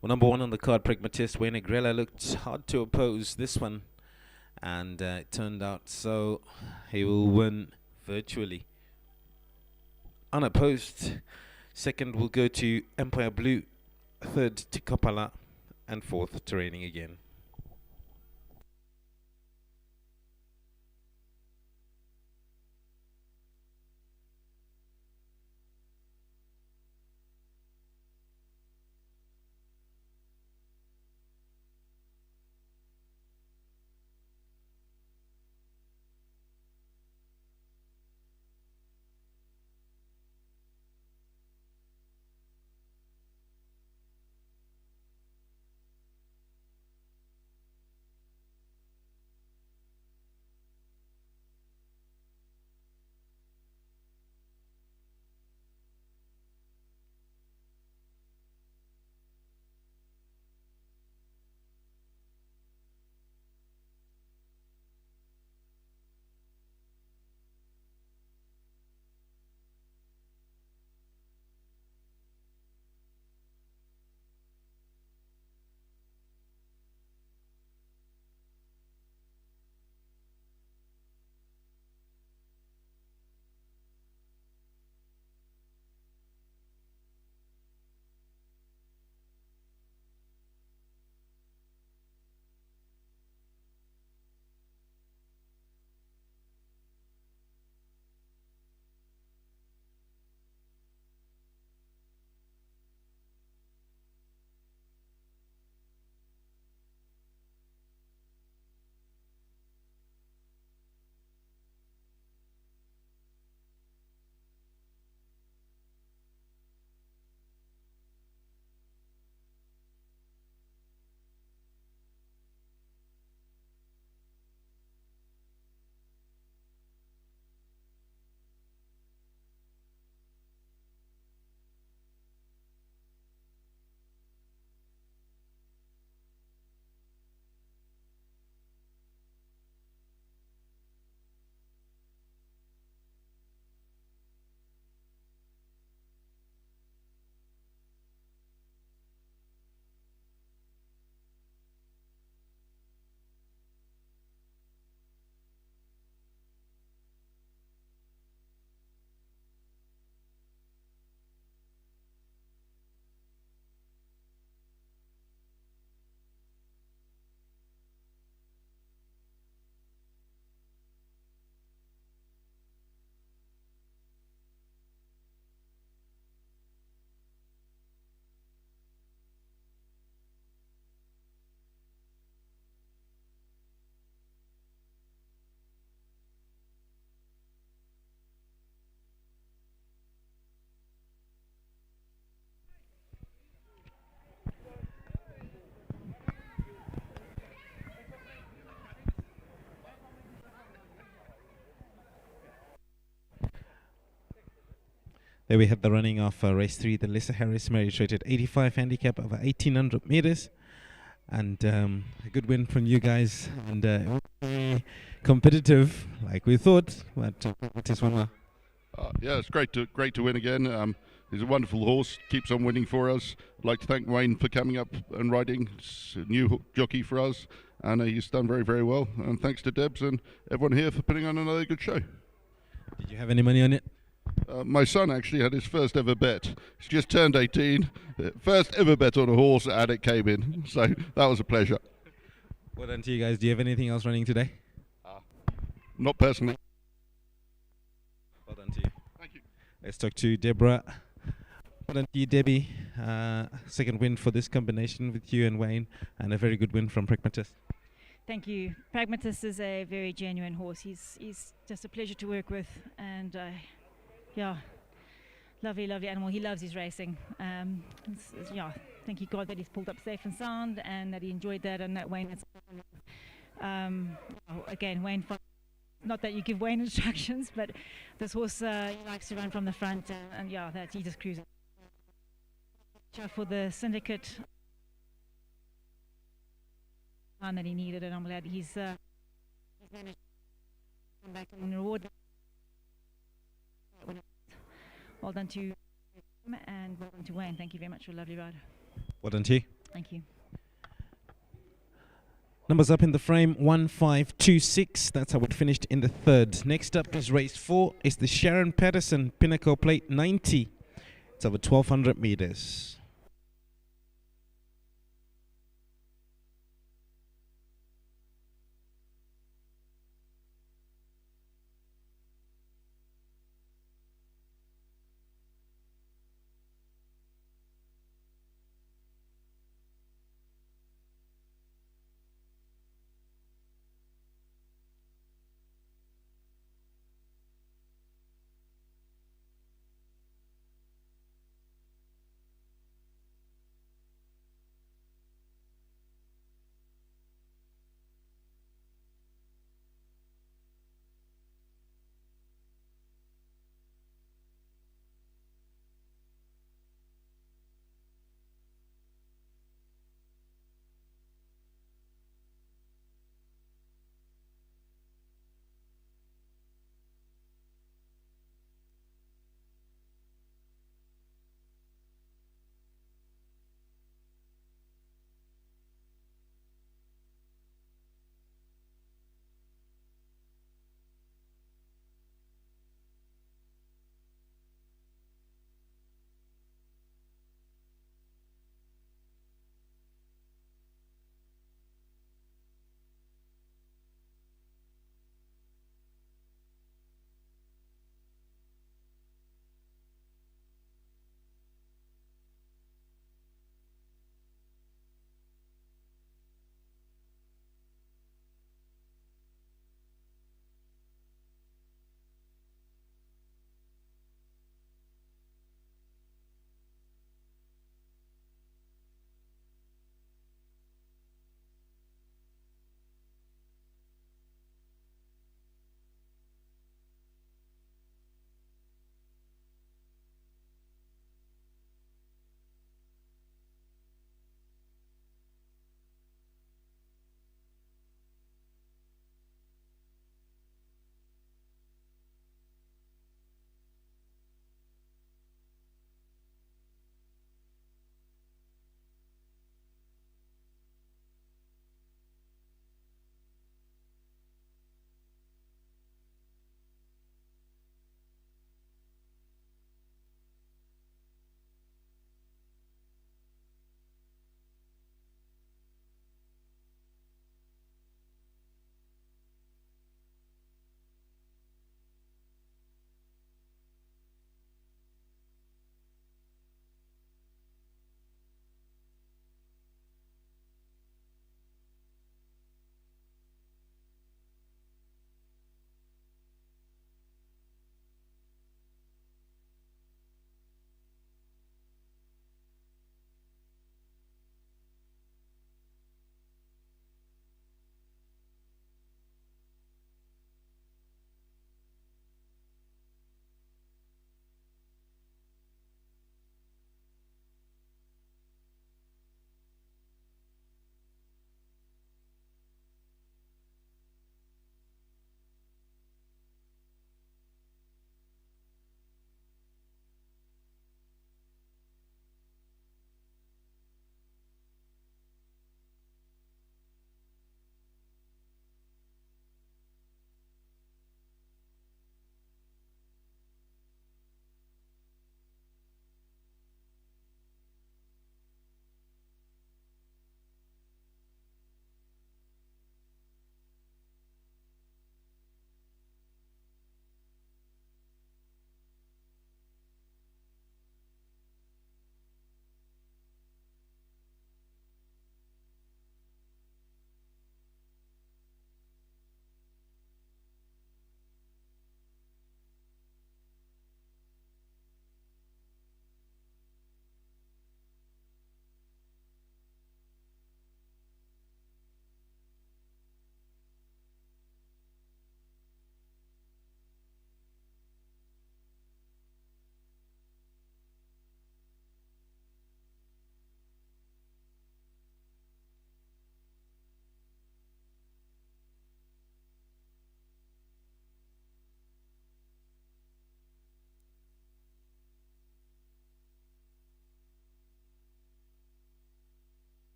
Well, number 1 on the card, Pragmatist. Wayne Agrella looked hard to oppose this one, and it turned out so. He will win virtually unopposed. Second will go to Empire Blue, third to Coppola, and fourth to Raining again. There we had the running of race 3, the Lesser Harris Marriage rated 85 handicap over 1800 meters. And a good win from you guys. And it was very competitive, like we thought. But it is one more. Yeah, it's great to win again. He's a wonderful horse, keeps on winning for us. I'd like to thank Wayne for coming up and riding. It's a new jockey for us, and he's done very, very well. And thanks to Debs and everyone here for putting on another good show. Did you have any money on it? My son actually had his first ever bet. He's just turned 18. First ever bet on a horse, and it came in. So that was a pleasure. Well done to you guys. Do you have anything else running today? Not personally. Well done to you. Thank you. Let's talk to Deborah. Well done to you, Debbie. Second win for this combination with you and Wayne, and a very good win from Pragmatist. Thank you. Pragmatist is a very genuine horse. He's just a pleasure to work with, and yeah, lovely animal. He loves his racing. Yeah, thank you God that he's pulled up safe and sound, and that he enjoyed that, and that Wayne has. Again, Wayne. Not that you give Wayne instructions, but this horse he likes to run from the front, and yeah, that he just cruises. For the syndicate time that he needed, and I'm glad he's managed to come back and reward. Well done to him, and well done to Wayne. Thank you very much for a lovely ride. Well done to you. Thank you. Numbers up in the frame, 1526. That's how it finished in the third. Next up is race 4. It's the Sharon Patterson Pinnacle Plate 90. It's over 1200 meters.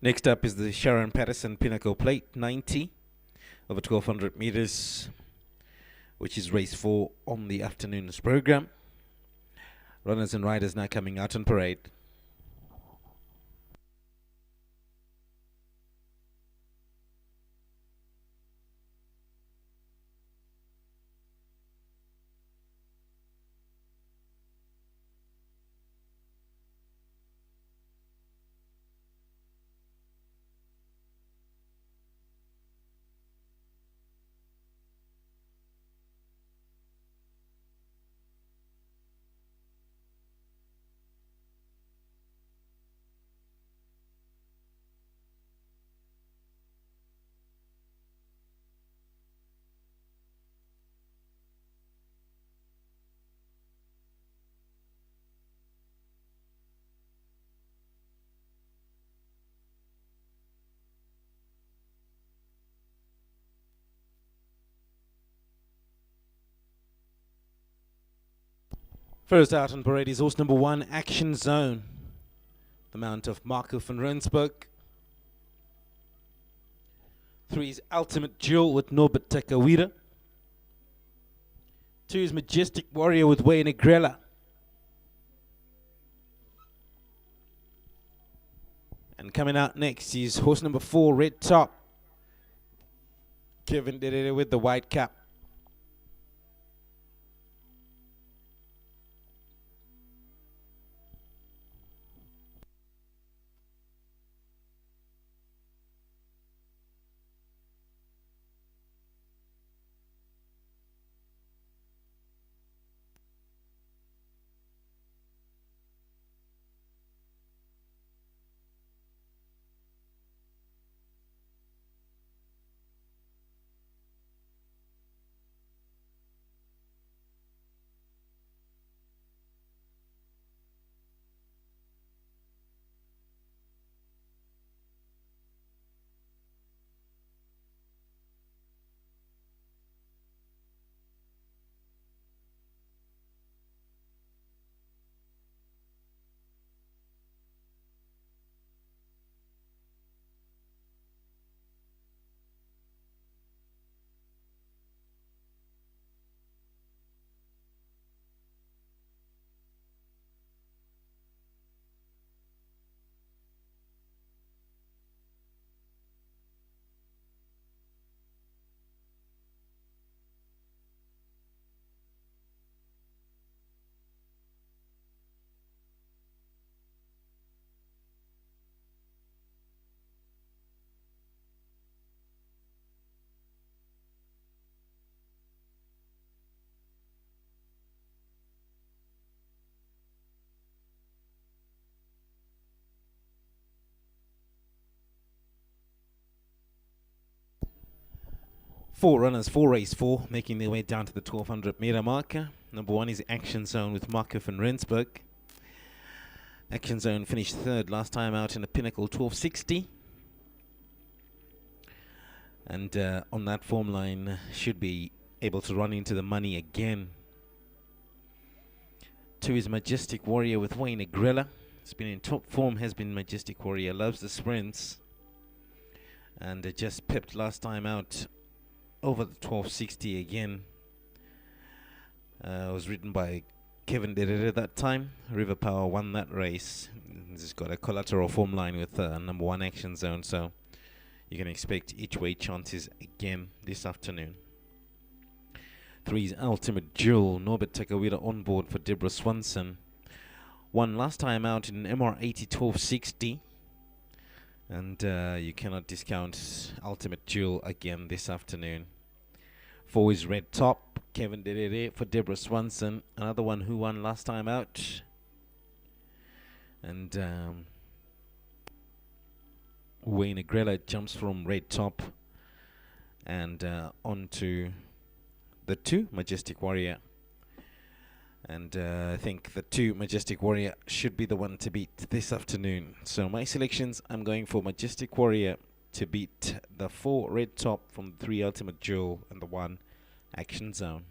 Next up is the Sharon Patterson Pinnacle Plate 90 over 1200 meters, which is race 4 on the afternoon's program. Runners and riders now coming out on parade. First out on parade is horse number 1, Action Zone, the mount of Marco van Rensburg. 3 is Ultimate Jewel with Norbert Takawira. 2 is Majestic Warrior with Wayne Agrella. And coming out next is horse number 4, Red Top, Kevin Derere with the white cap. Four runners for race 4, making their way down to the 1200 meter marker. Number 1 is Action Zone with Marco van Rensburg. Action Zone finished 3rd last time out in a Pinnacle 1260. And on that form line, should be able to run into the money again. 2 is Majestic Warrior with Wayne Agrella. It's been in top form, has been Majestic Warrior, loves the sprints. And just pipped last time out over the 1260 again. Was ridden by Kevin Derere that time. River Power won that race. He's got a collateral form line with number 1 Action Zone, so you can expect each way chances again this afternoon. 3 is Ultimate Jewel, Norbert Takawira on board for Deborah Swanson. Won last time out in MR80 1260. And you cannot discount Ultimate Jewel again this afternoon. 4 is Red Top, Kevin Derere for Deborah Swanson, another one who won last time out. And Wayne Agrella jumps from Red Top and onto the 2, Majestic Warrior. And I think the 2, Majestic Warrior, should be the one to beat this afternoon. So my selections, I'm going for Majestic Warrior to beat the 4 Red Top from the 3 Ultimate Jewel and the 1 Action Zone.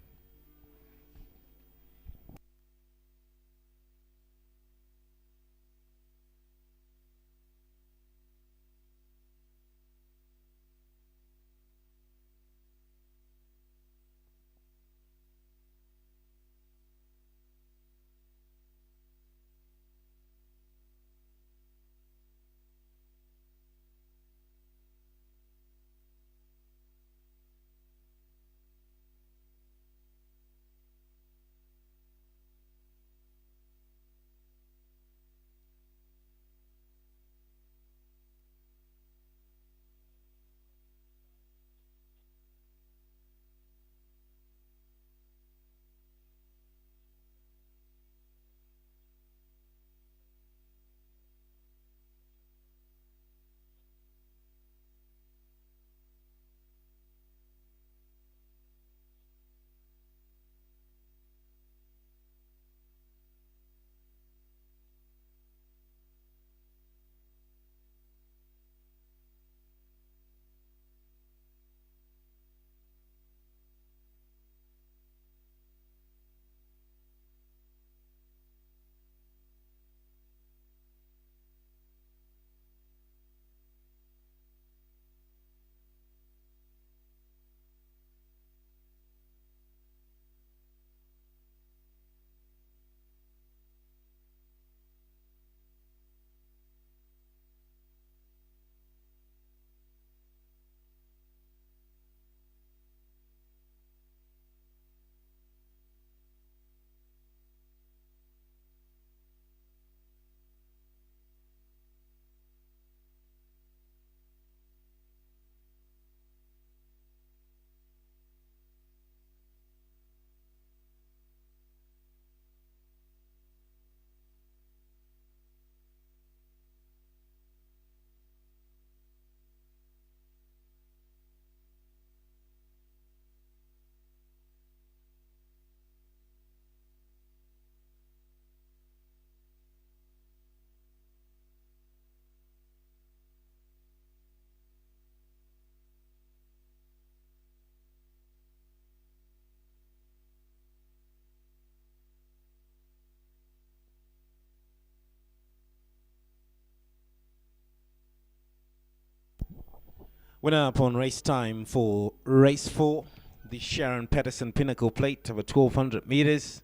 Winner up on race time for race 4, the Sharon Patterson Pinnacle Plate over 1200 meters.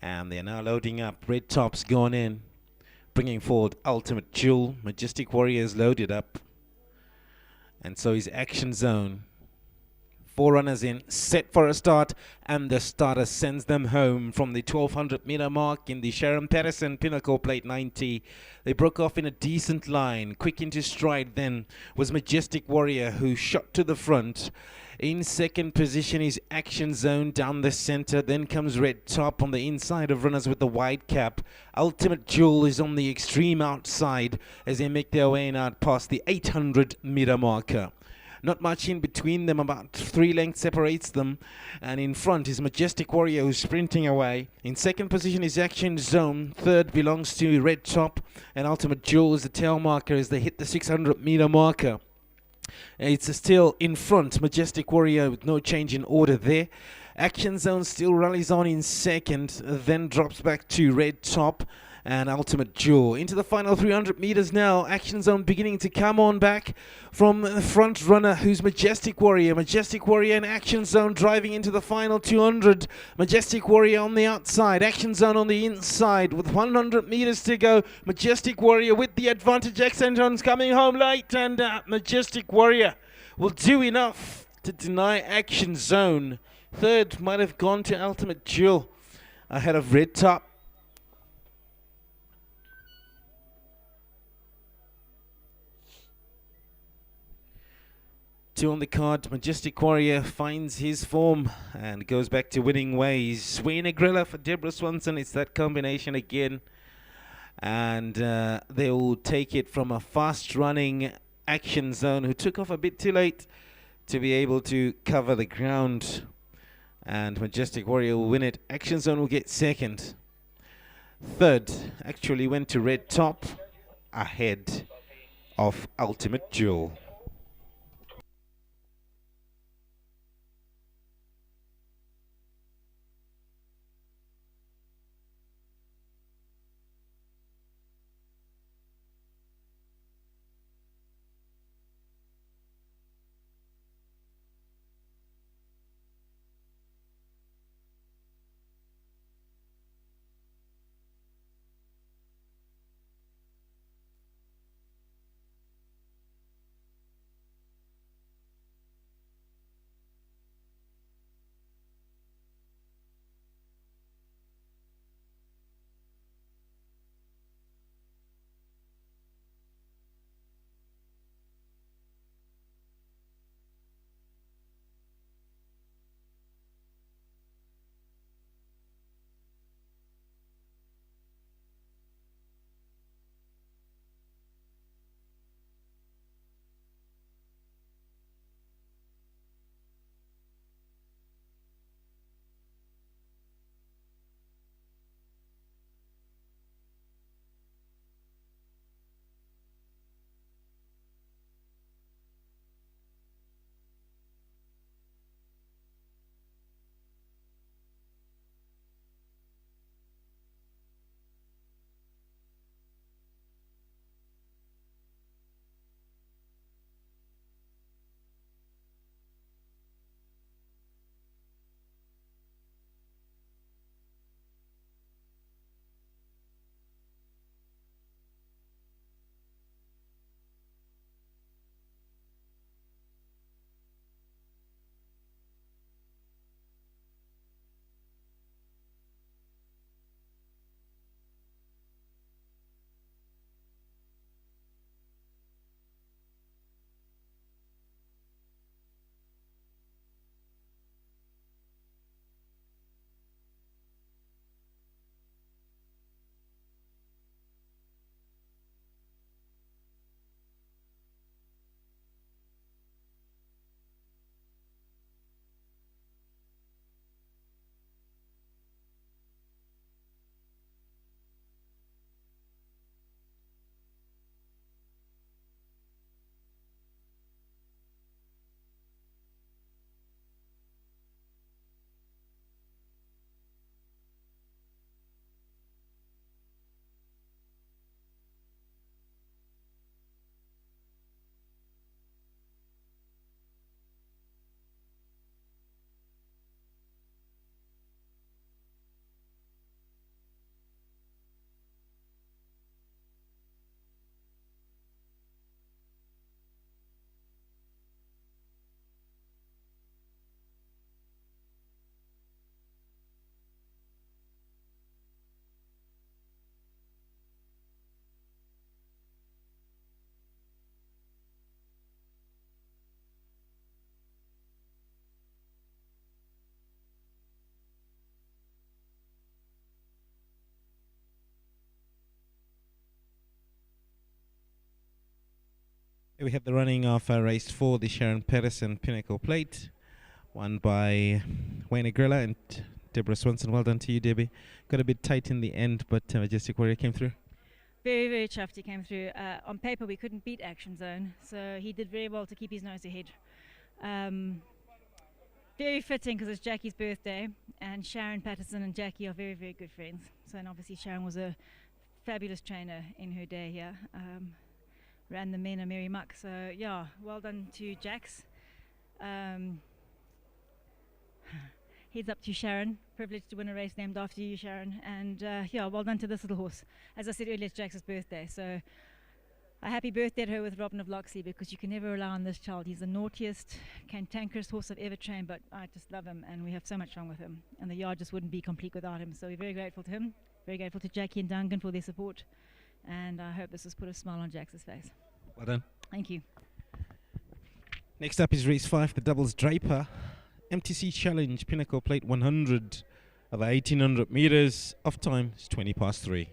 And they're now loading up. Red Top's gone in, bringing forward Ultimate Jewel. Majestic Warrior's loaded up. And so is Action Zone. 4 runners in, set for a start, and the starter sends them home from the 1200 meter mark in the Sharon Patterson Pinnacle Plate 90. They broke off in a decent line. Quick into stride then was Majestic Warrior, who shot to the front. In second position is Action Zone down the center. Then comes Red Top on the inside of runners with the wide cap. Ultimate Jewel is on the extreme outside as they make their way out past the 800 meter marker. Not much in between them, about 3 lengths separates them. And in front is Majestic Warrior, who's sprinting away. In second position is Action Zone. Third belongs to Red Top. And Ultimate Jewel is the tail marker as they hit the 600 meter marker. It's still in front, Majestic Warrior, with no change in order there. Action Zone still rallies on in second, then drops back to Red Top and Ultimate Jewel. Into the final 300 meters now. Action Zone beginning to come on back from the front runner, who's Majestic Warrior. Majestic Warrior and Action Zone driving into the final 200. Majestic Warrior on the outside, Action Zone on the inside with 100 meters to go. Majestic Warrior with the advantage. Action Zone's coming home late, and Majestic Warrior will do enough to deny Action Zone. Third might have gone to Ultimate Jewel ahead of Red Top. Two on the card. Majestic Warrior finds his form and goes back to winning ways. Wayne Agrilla for Deborah Swanson. It's that combination again. And they will take it from a fast-running Action Zone who took off a bit too late to be able to cover the ground. And Majestic Warrior will win it. Action Zone will get second. Third actually went to Red Top ahead of Ultimate Jewel. Here we have the running of race 4, the Sharon Patterson Pinnacle Plate, won by Wayne Agrilla and Deborah Swanson. Well done to you, Debbie. Got a bit tight in the end, but Majestic Warrior came through. Very, very chuffed he came through. On paper, we couldn't beat Action Zone, so he did very well to keep his nose ahead. Very fitting because it's Jackie's birthday, and Sharon Patterson and Jackie are very, very good friends. So, and obviously Sharon was a fabulous trainer in her day here. Ran the men a merry muck. So yeah, well done to Jax. Heads up to Sharon. Privileged to win a race named after you, Sharon. And yeah, well done to this little horse. As I said earlier, it's Jax's birthday. So a happy birthday to her with Robin of Loxley, because you can never rely on this child. He's the naughtiest, cantankerous horse I've ever trained, but I just love him, and we have so much fun with him. And the yard just wouldn't be complete without him. So we're very grateful to him. Very grateful to Jackie and Duncan for their support. And I hope this has put a smile on Jax's face. Well done. Thank you. Next up is race 5, the doubles Draper MTC Challenge Pinnacle Plate 100 over 1800 meters. Off time is 20 past 3.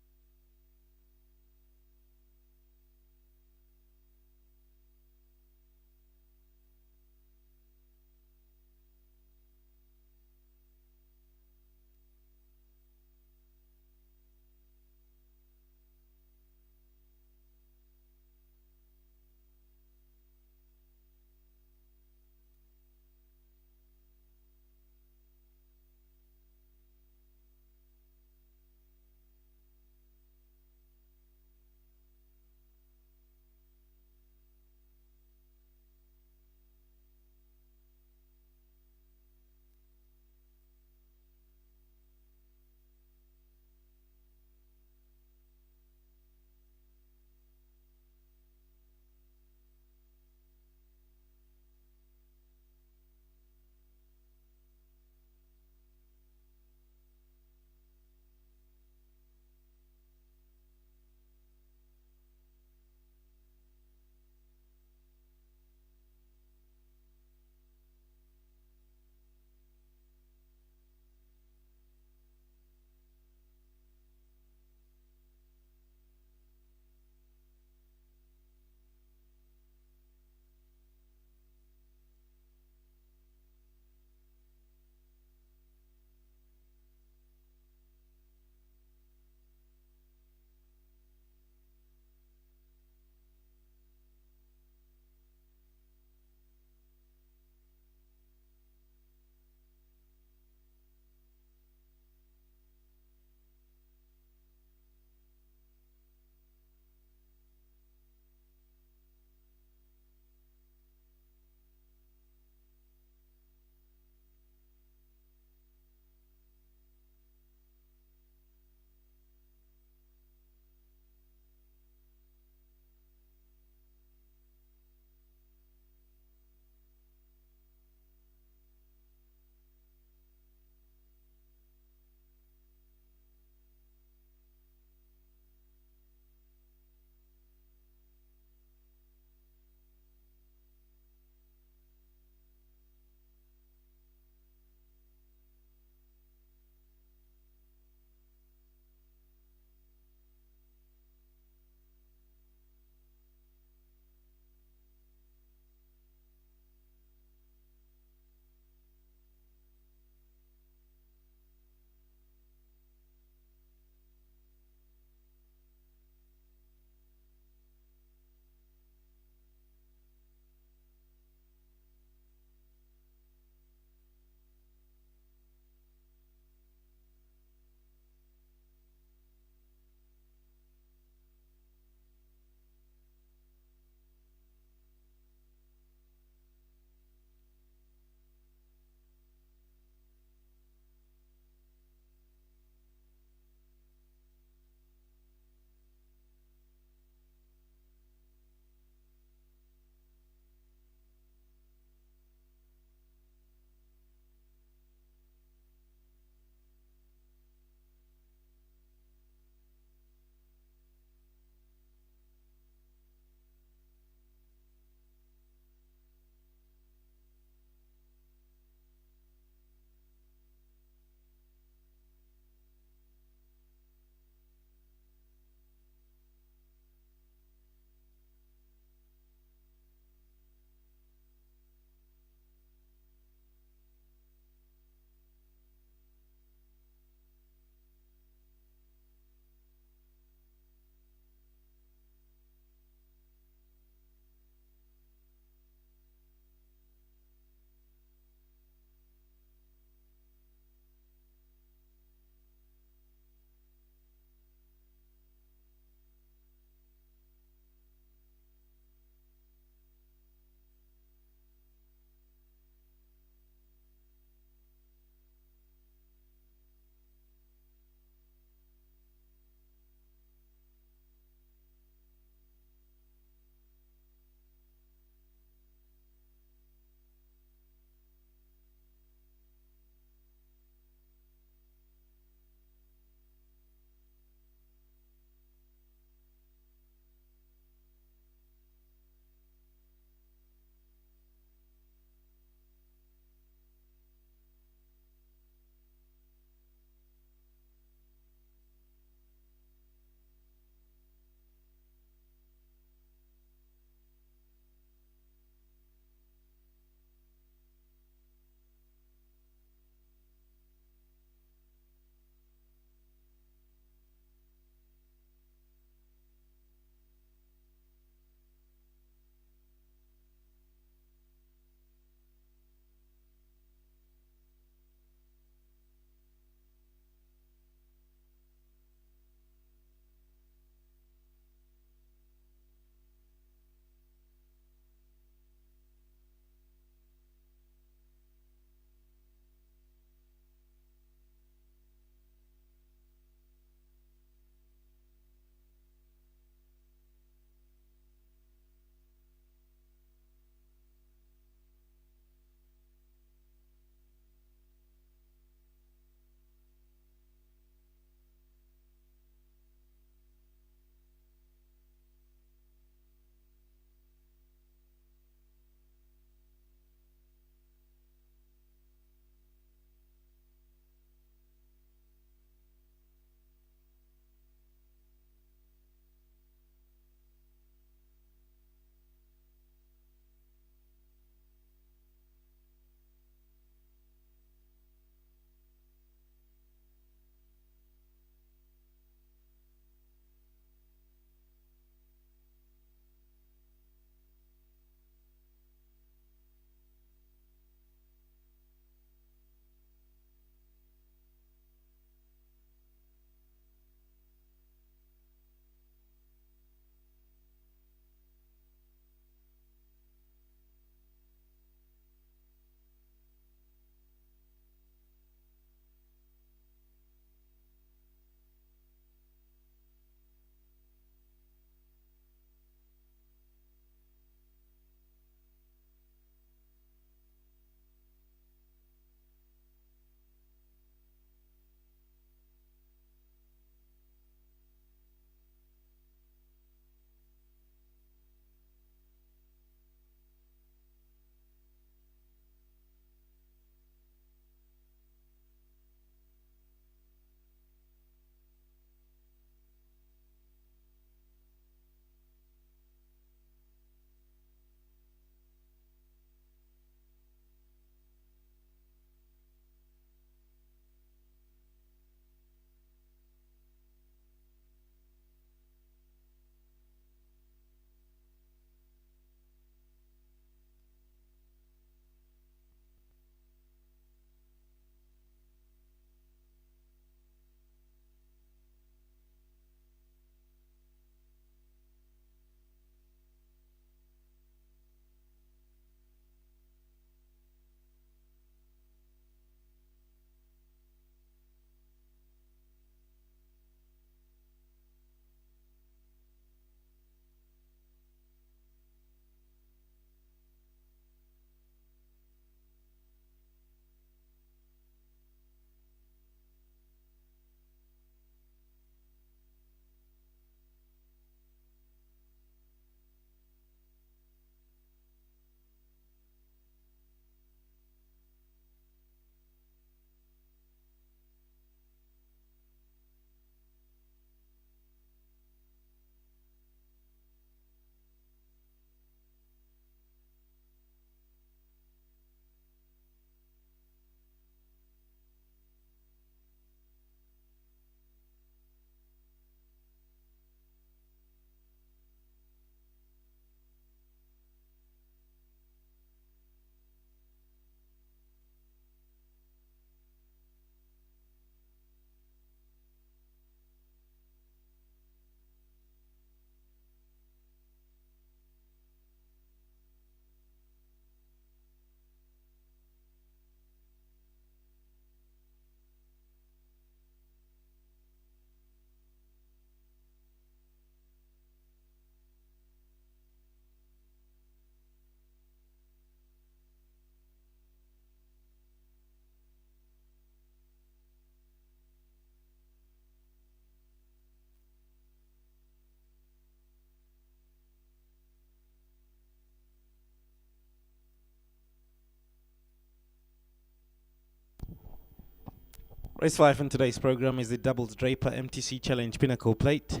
Race 5 in today's program is the Doubles Draper MTC Challenge Pinnacle Plate.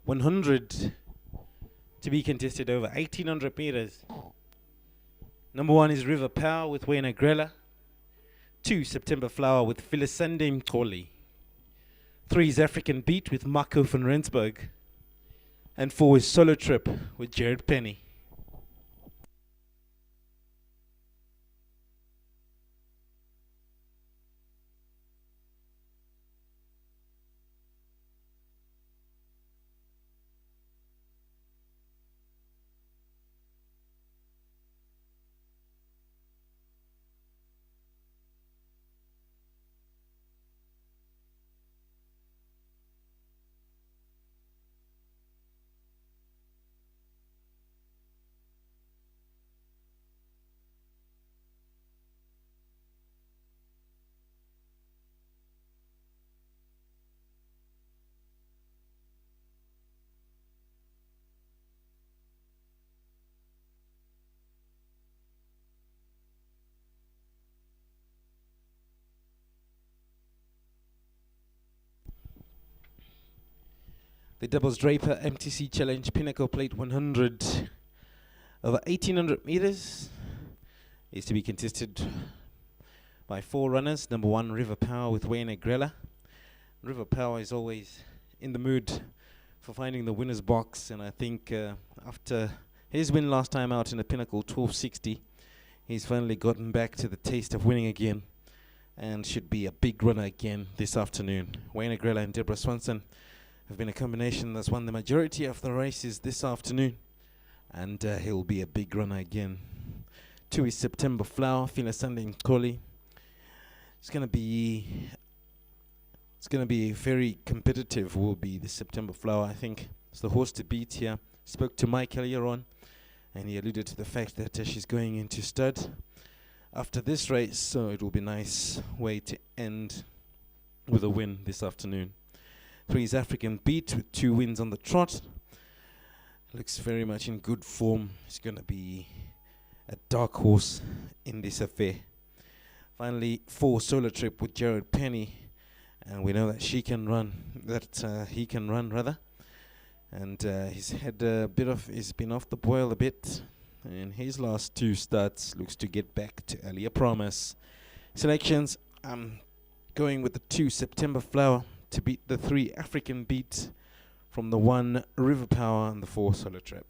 100 to be contested over 1800 meters. Number 1 is River Power with Wayne Agrella. 2, September Flower with Fillies Mkoli. 3 is African Beat with Marco van Rensburg. And 4 is Solo Trip with Jared Penny. The Doubles Draper MTC Challenge Pinnacle Plate 100 over 1800 meters is to be contested by 4 runners. Number 1, River Power with Wayne Agrella. River Power is always in the mood for finding the winner's box, and I think after his win last time out in the Pinnacle 1260, he's finally gotten back to the taste of winning again and should be a big runner again this afternoon. Wayne Agrella and Deborah Swanson have been a combination that's won the majority of the races this afternoon, and he'll be a big runner again. 2 is September Flower, Fillies Mkoli. It's gonna be very competitive. Will be the September Flower. I think it's the horse to beat here. Spoke to Mike earlier on, and he alluded to the fact that she's going into stud after this race, so it will be a nice way to end with a win this afternoon. 3 is African Beat with 2 wins on the trot. Looks very much in good form. It's going to be a dark horse in this affair. Finally, 4 Solo Trip with Jared Penny, and we know that he can run rather. And he's been off the boil a bit, and his last 2 starts looks to get back to earlier promise. Selections, I'm going with the 2 September Flower to beat the 3 African Beat from the 1 River Power and the 4 Solo Trip.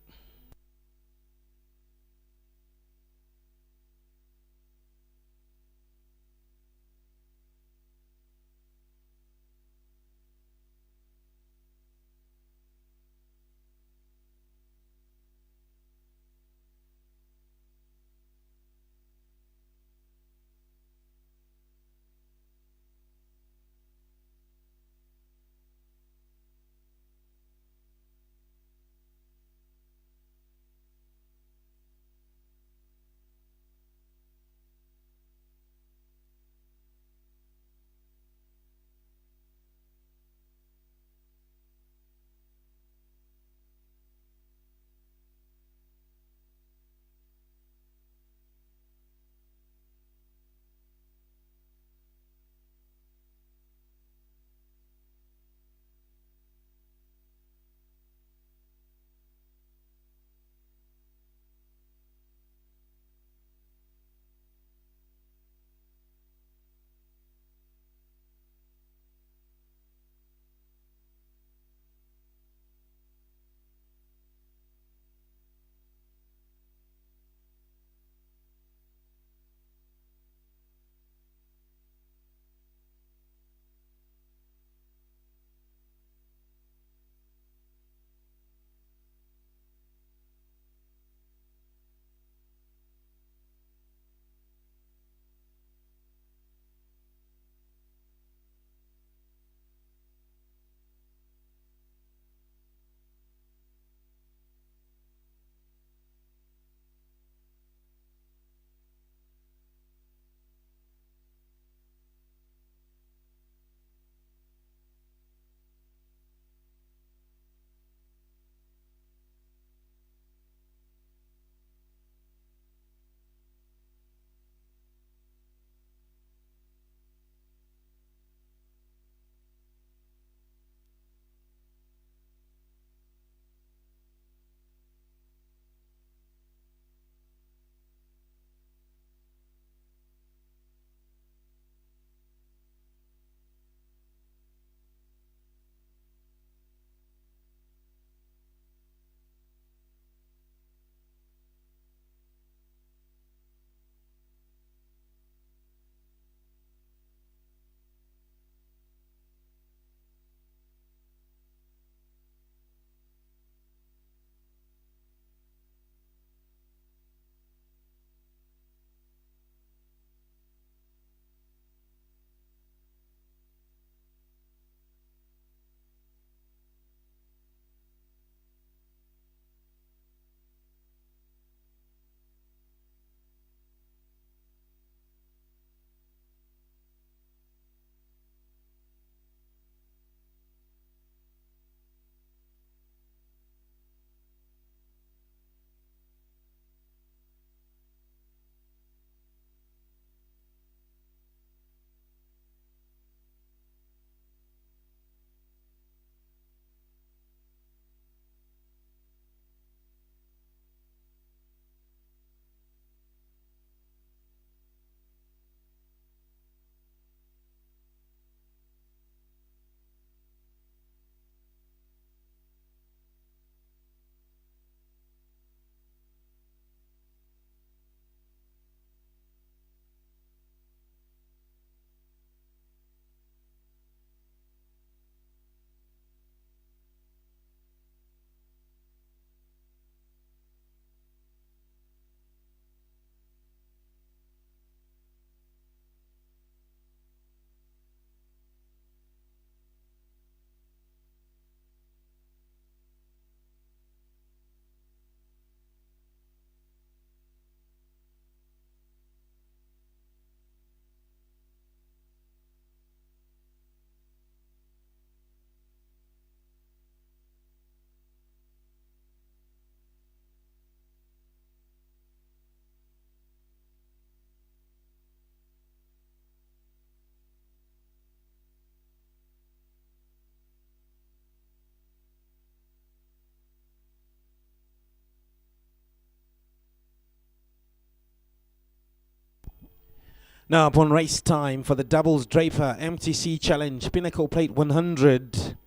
Now upon race time for the doubles Draper MTC Challenge, Pinnacle Plate 100.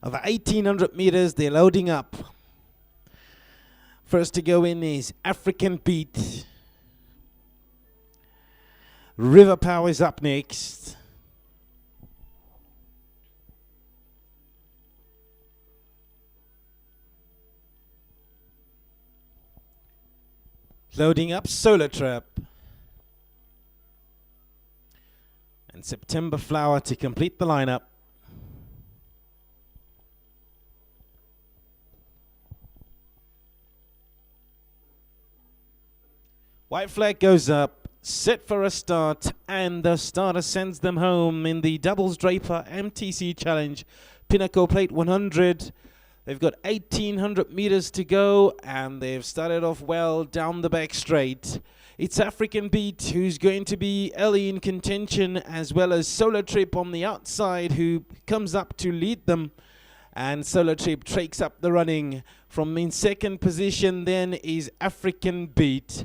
Over 1800 meters, they're loading up. First to go in is African Beat. River Power is up next. Loading up Solar Trap. And September Flower to complete the lineup. White flag goes up, set for a start, and the starter sends them home in the doubles Draper MTC Challenge, Pinnacle Plate 100. They've got 1800 meters to go, and they've started off well down the back straight. It's African Beat who's going to be early in contention, as well as Solar Trip on the outside, who comes up to lead them. And Solar Trip takes up the running. From in second position then is African Beat.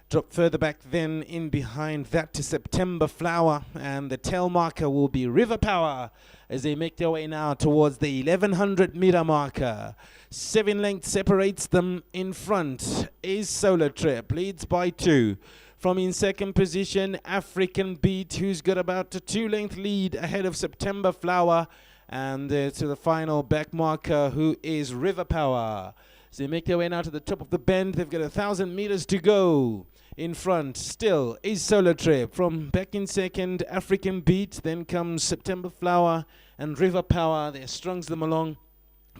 Drop further back then in behind that to September Flower, and the tail marker will be River Power as they make their way now towards the 1100 meter marker. 7 lengths separates them. In front is Solar Trip, leads by 2. From in second position, African Beat, who's got about a 2-length lead ahead of September Flower, and to the final back marker, who is River Power. So they make their way now to the top of the bend. They've got 1000 meters to go. In front still is Solar Trip. From back in second, African Beat. Then comes September Flower and River Power. They strungs them along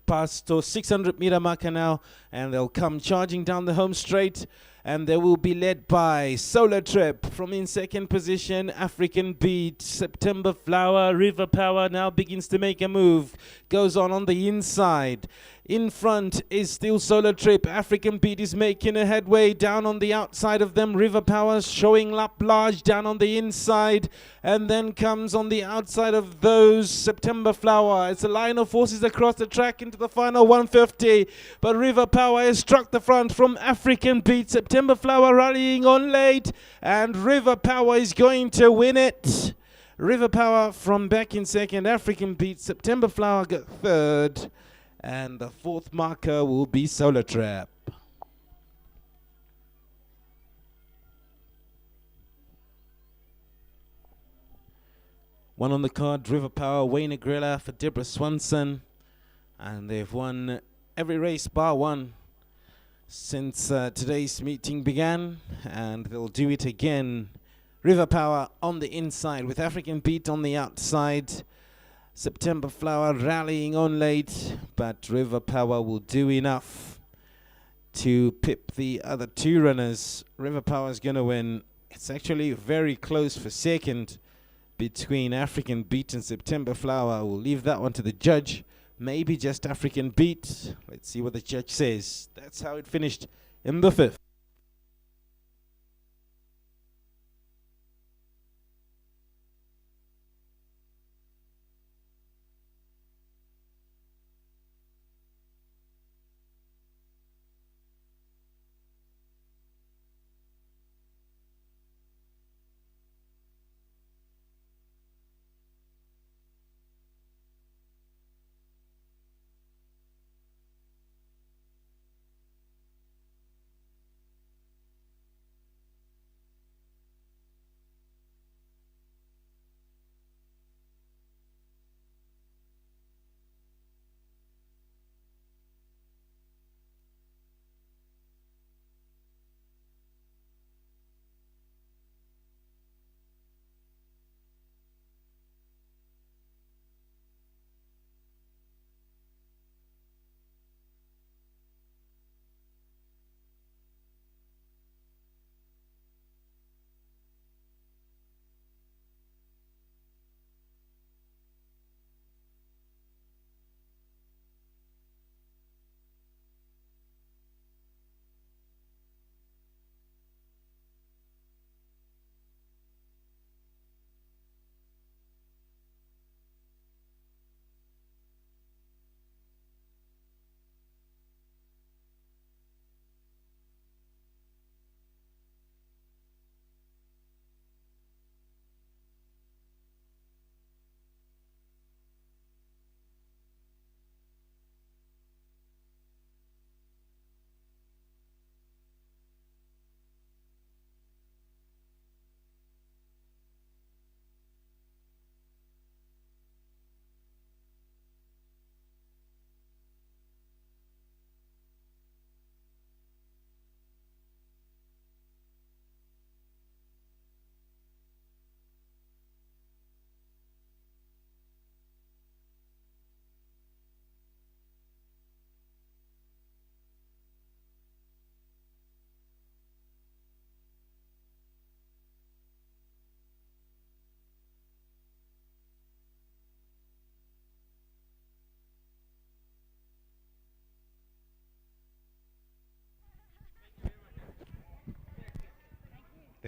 past the 600 meter marker now, and they'll come charging down the home straight, and they will be led by Solar Trip. From in second position, African Beat, September Flower, River Power now begins to make a move, goes on the inside. In front is still Solar Trip. African Beat is making a headway down on the outside of them. River Power showing up large down on the inside, and then comes on the outside of those September Flower. It's a line of horses across the track into the final 150, but River Power has struck the front from African Beat. September Flower rallying on late, and River Power is going to win it. River Power from back in second, African Beat. September Flower got third, and the fourth marker will be Solar Trap. One on the card, River Power, Wayne Agrella for Deborah Swanson. And they've won every race bar one since today's meeting began. And they'll do it again. River Power on the inside with African Beat on the outside. September Flower rallying on late, but River Power will do enough to pip the other two runners. River Power is going to win. It's actually very close for second between African Beat and September Flower. We'll leave that one to the judge. Maybe just African Beat. Let's see what the judge says. That's how it finished in the fifth.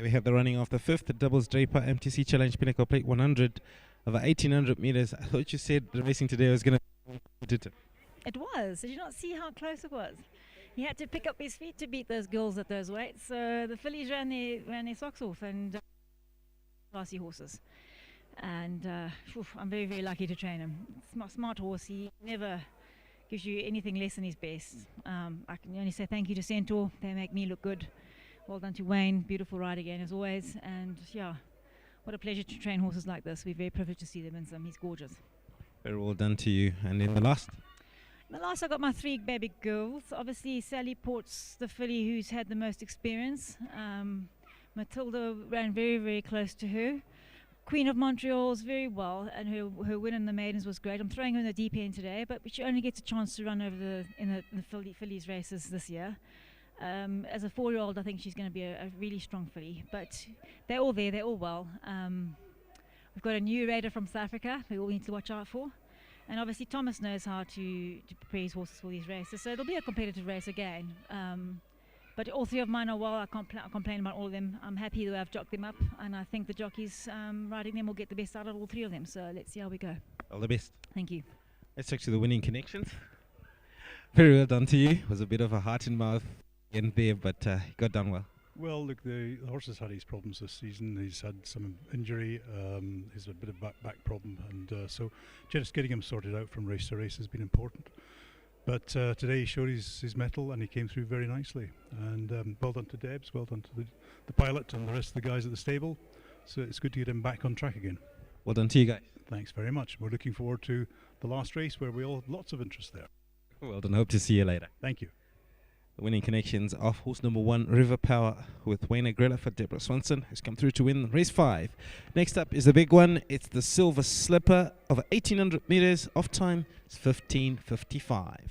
There we have the running of the fifth, the doubles Draper MTC Challenge Pinnacle Plate 100 over 1800 meters. I thought you said the racing today was going to competitive. It was. Did you not see how close it was? He had to pick up his feet to beat those girls at those weights. So the fillies ran their socks off, and classy horses. And I'm very, very lucky to train him. Smart horse. He never gives you anything less than his best. I can only say thank you to Centaur. They make me look good. Well done to Wayne. Beautiful ride again as always. And yeah, what a pleasure to train horses like this. We're very privileged to see them in some. He's gorgeous. Very well done to you. And in the last? In the last I got my three baby girls. Obviously Sally Port's the filly who's had the most experience. Matilda ran very, very close to her. Queen of Montreal's very well, and her win in the maidens was great. I'm throwing her in the deep end today, but she only gets a chance to run over in the fillies races this year. As a 4-year-old, I think she's going to be a really strong filly. But they're all there, they're all well. We've got a new raider from South Africa who we need to watch out for. And obviously Thomas knows how to prepare his horses for these races, so it'll be a competitive race again. But all three of mine are well. I can't complain about all of them. I'm happy that I've jocked them up, and I think the jockeys riding them will get the best out of all three of them. So let's see how we go. All the best. Thank you. Let's check to the winning connections. Very well done to you. It was a bit of a heart in mouth in there, but he got done well. Well, look, the horse has had his problems this season. He's had some injury. He's a bit of back problem, and so just getting him sorted out from race to race has been important. But today he showed his mettle, and he came through very nicely. And well done to Debs, well done to the pilot and the rest of the guys at the stable. So it's good to get him back on track again. Well done to you guys. Thanks very much. We're looking forward to the last race, where we all have lots of interest there. Well done. Hope to see you later. Thank you. The winning connections of horse number 1, River Power, with Wayne Agrella for Deborah Swanson, who's come through to win race 5. Next up is the big one. It's the Silver Slipper over 1800 meters. Off time is 15:55.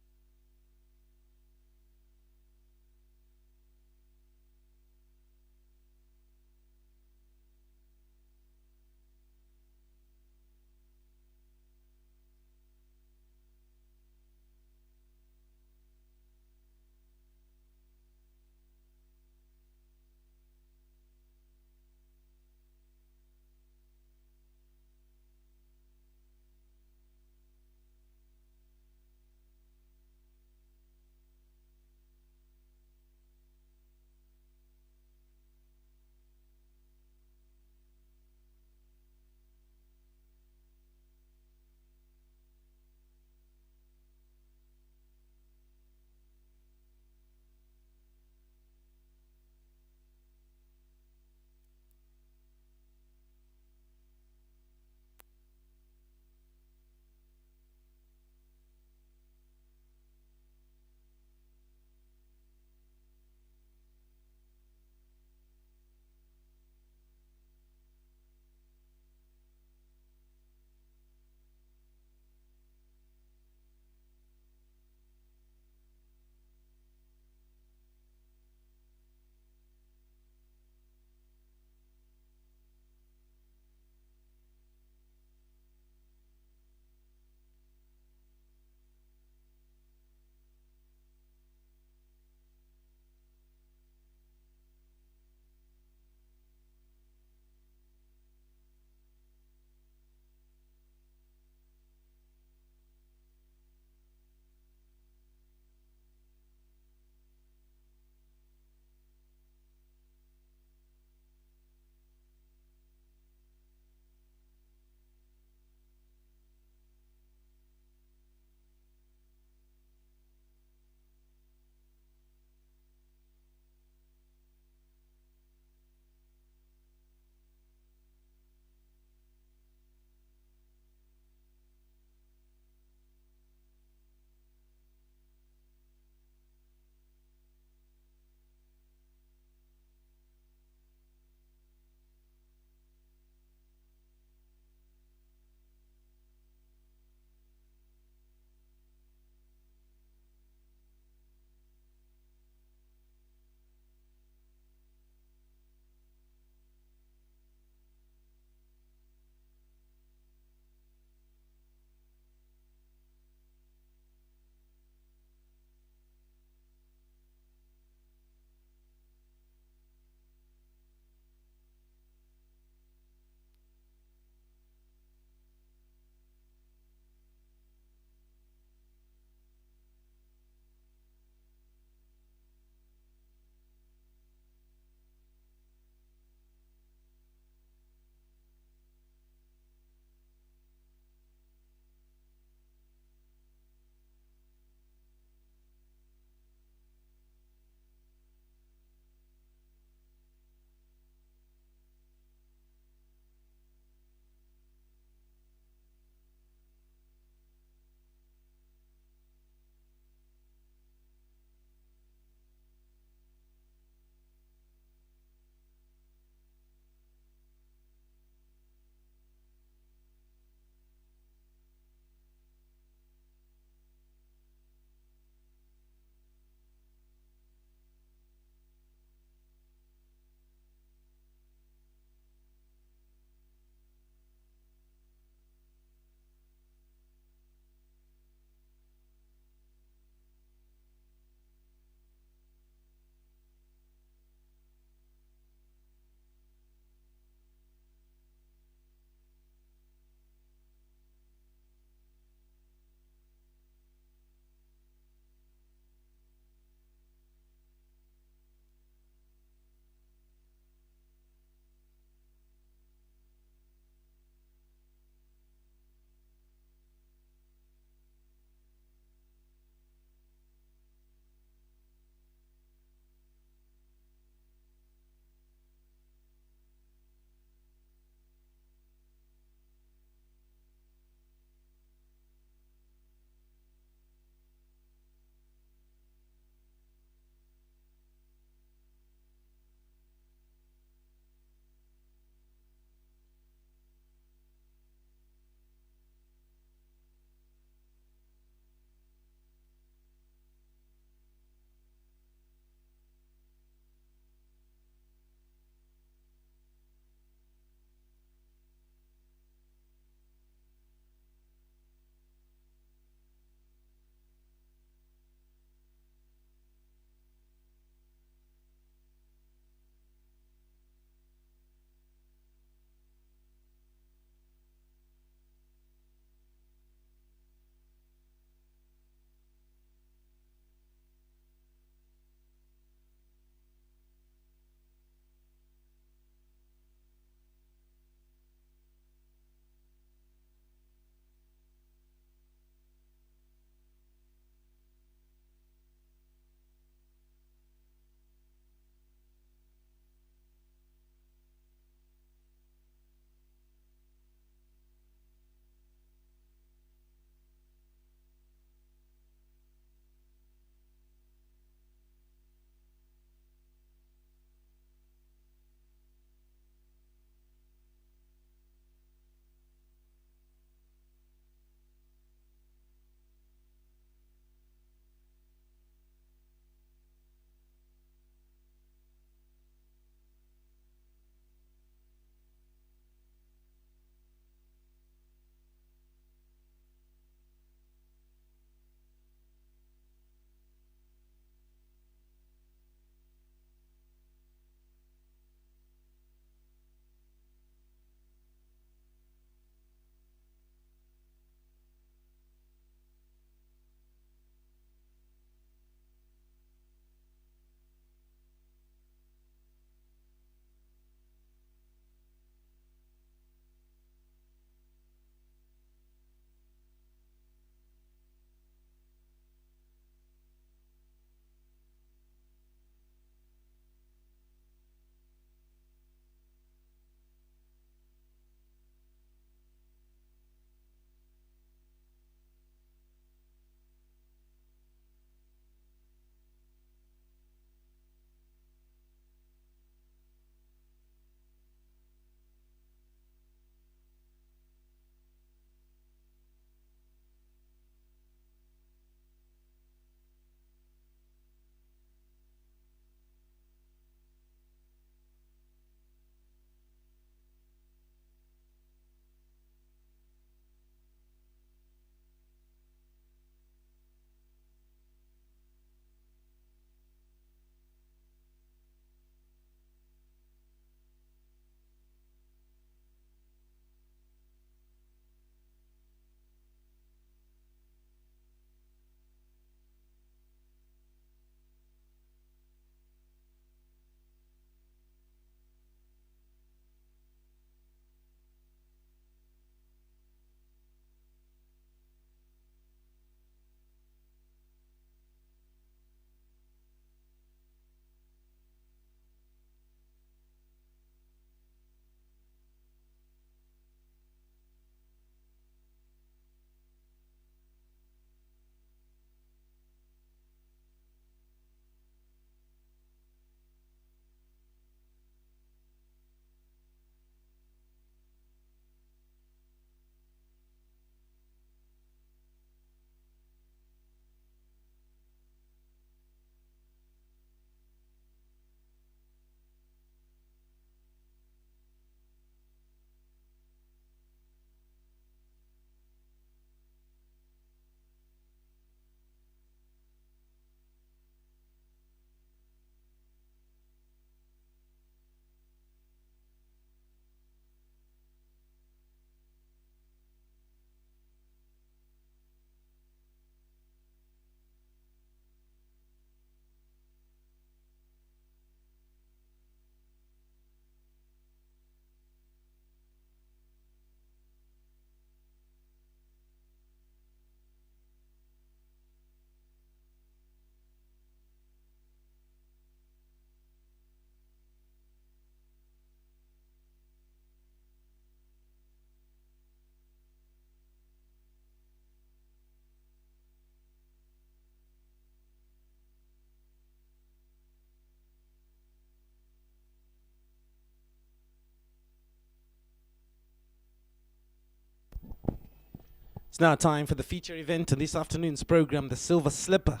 It's now time for the feature event in this afternoon's program, the Silver Slipper,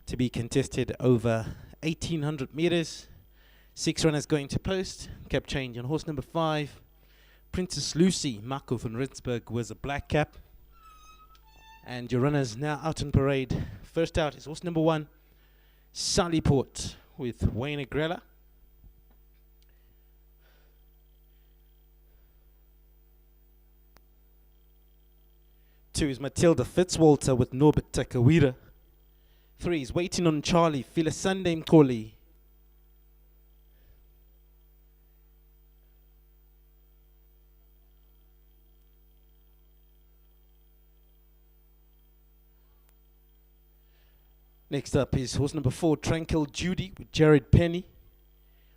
to be contested over 1,800 meters. 6 runners going to post. Cap change on horse number 5. Princess Lucy, Marco van Rensburg, wears a black cap. And your runners now out on parade. First out is horse number 1, Sallyport, with Wayne Agrella. Two is Matilda Fitzwalter with Norbert Takawira. 3 is Waiting on Charlie, Phyllis Sunday Mkoli. Next up is horse number 4, Tranquil Judy with Jared Penny.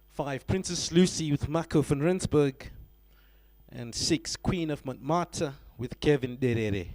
5, Princess Lucy with Marco van Rensburg. And 6, Queen of Montmartre with Kevin Derere.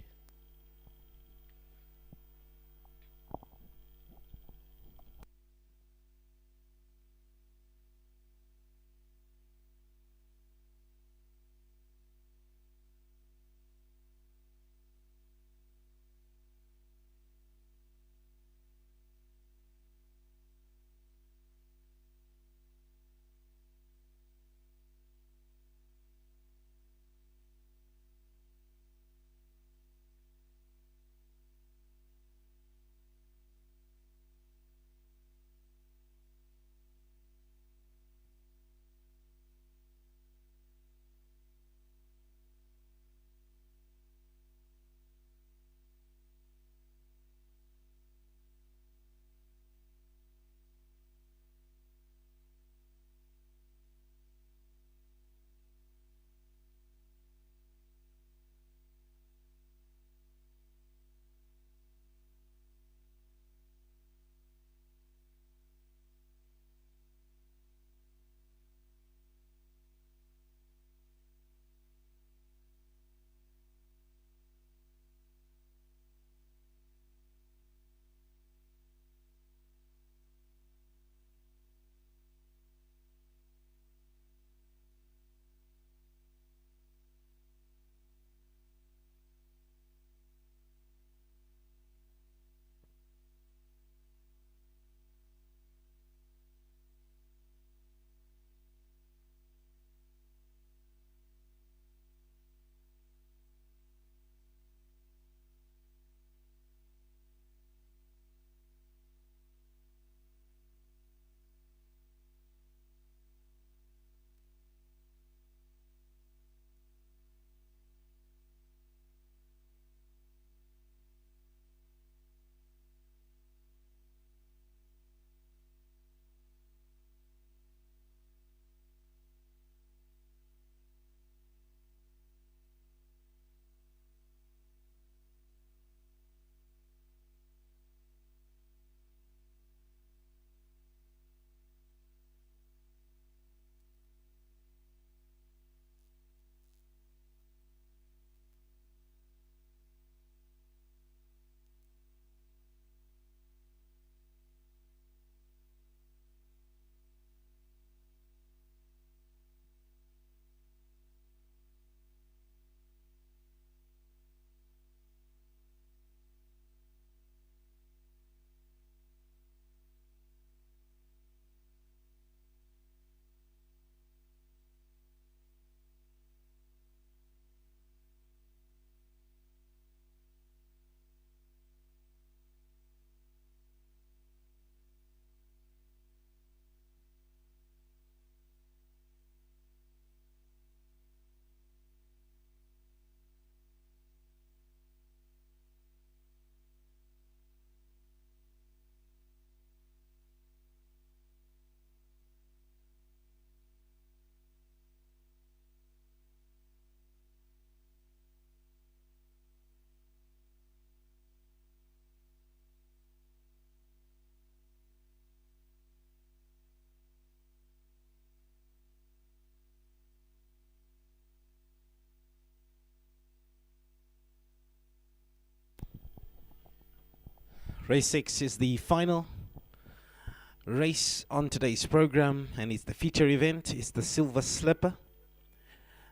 Race 6 is the final race on today's program, and it's the feature event. It's the Silver Slipper,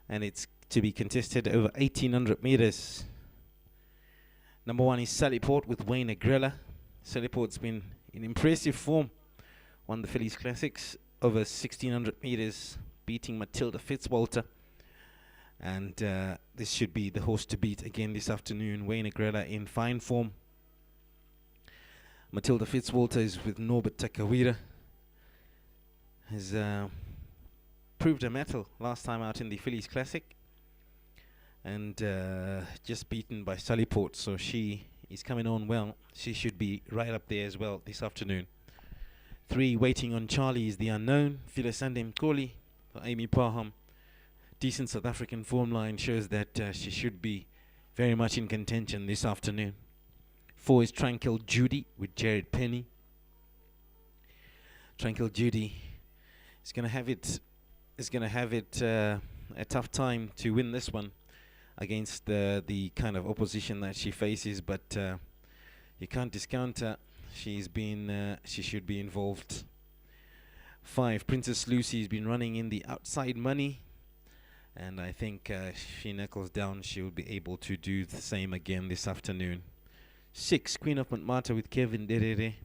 and it's to be contested over 1,800 meters. Number 1 is Sallyport with Wayne Agrella. Sallyport's been in impressive form. Won the Fillies Classics over 1600 meters, beating Matilda Fitzwalter. And this should be the horse to beat again this afternoon. Wayne Agrella in fine form. Matilda Fitzwalter is with Norbert Takawira. Has proved her mettle last time out in the Fillies Classic. And just beaten by Sallyport, so she is coming on well. She should be right up there as well this afternoon. 3, Waiting on Charlie is the unknown. Filisande Mkoli for Amy Parham. Decent South African form line shows that she should be very much in contention this afternoon. 4 is Tranquil Judy with Jared Penny. Tranquil Judy is going to have it a tough time to win this one against the kind of opposition that she faces, but you can't discount her. She should be involved. 5, Princess Lucy's been running in the outside money, and I think if she knuckles down, she'll be able to do the same again this afternoon. 6, Queen of Montmartre with Kevin Derere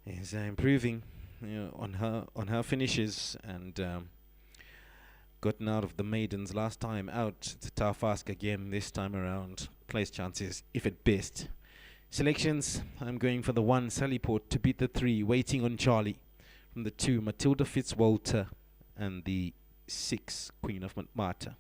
is improving on her finishes, and gotten out of the maidens last time out. It's a tough ask again this time around. Place chances, if at best. Selections, I'm going for the 1, Sallyport, to beat the 3, Waiting on Charlie. From the 2, Matilda Fitzwalter, and the 6, Queen of Montmartre.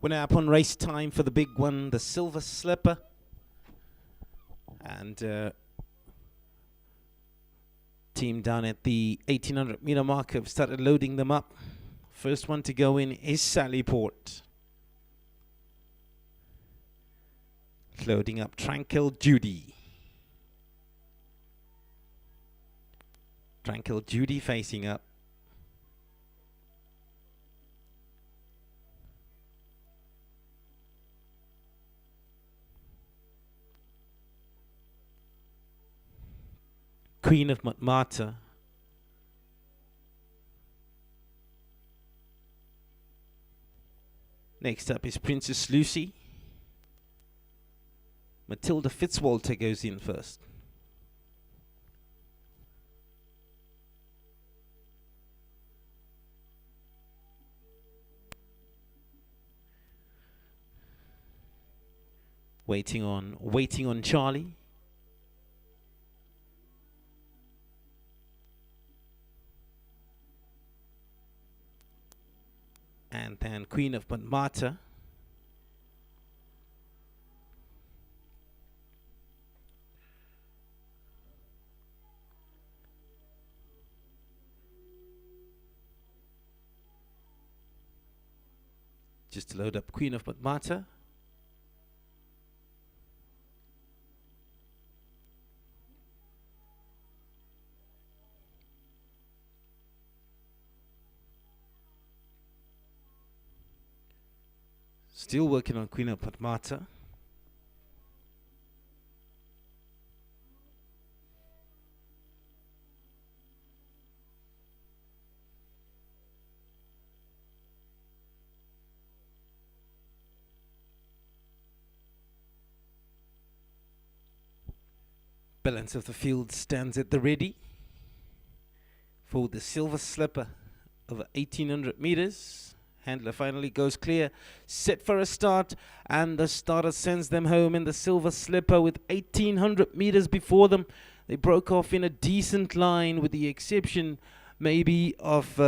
Winner up on race time for the big one, the Silver Slipper. And team down at the 1800 meter mark have started loading them up. First one to go in is Sallyport. Loading up Tranquil Judy. Tranquil Judy facing up. Queen of Montmartre. Next up is Princess Lucy. Matilda Fitzwalter goes in first. Waiting on Charlie. And then Queen of Montmartre. Just to load up Queen of Matmata. Still working on Queen of Matmata. Balance of the field stands at the ready for the silver slipper over 1800 meters. Handler finally goes clear, set for a start, and the starter sends them home in the silver slipper with 1800 meters before them. They broke off in a decent line, with the exception maybe of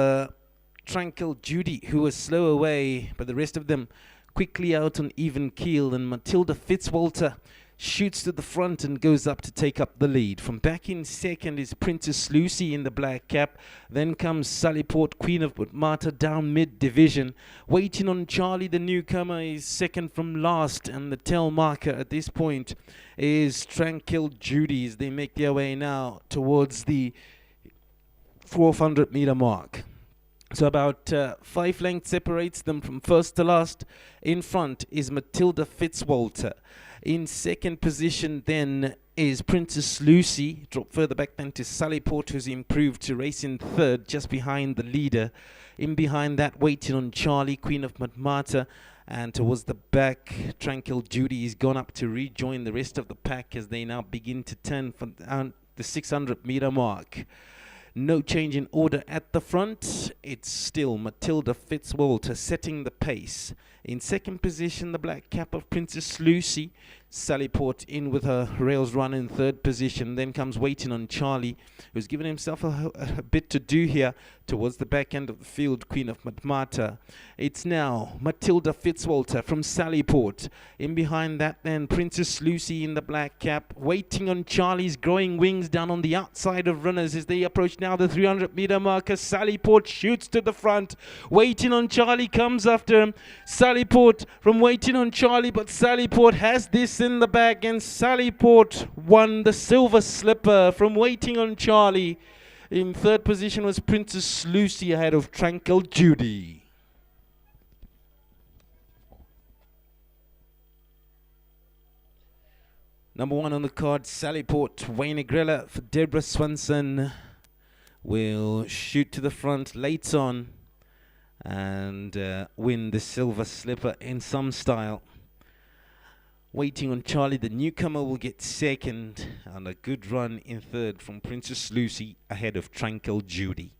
Tranquil Judy, who was slow away, but the rest of them quickly out on even keel. And Matilda Fitzwalter shoots to the front and goes up to take up the lead. From back in second is Princess Lucy in the black cap. Then comes Sallyport, Queen of Matmata, down mid-division. Waiting on Charlie, the newcomer, is second from last. And the tail marker at this point is Tranquil Judy, as they make their way now towards the 400 meter mark. So about 5 lengths separates them from first to last. In front is Matilda Fitzwalter. In second position then is Princess Lucy. Drop further back then to Sallyport, who's improved to race in third, just behind the leader. In behind that, waiting on Charlie, Queen of Matmata. And towards the back, Tranquil Judy has gone up to rejoin the rest of the pack as they now begin to turn from the 600 meter mark. No change in order at the front. It's still Matilda Fitzwalter setting the pace. In second position, the black cap of Princess Lucy. Sallyport in with her rails run in third position. Then comes waiting on Charlie, who's given himself a bit to do here towards the back end of the field, Queen of Matmata. It's now Matilda Fitzwalter from Sallyport. In behind that then Princess Lucy in the black cap. Waiting on Charlie's growing wings down on the outside of runners as they approach now the 300 meter marker. Sallyport shoots to the front. Waiting on Charlie comes after him. Sallyport from waiting on Charlie, but Sallyport has this in the bag, and Sallyport won the silver slipper from waiting on Charlie. In third position was Princess Lucy ahead of Tranquil Judy. Number 1 on the card, Sallyport. Wayne Agrella for Deborah Swanson will shoot to the front late on and win the silver slipper in some style. Waiting on Charlie, the newcomer, will get second, and a good run in third from Princess Lucy ahead of Tranquil Judy.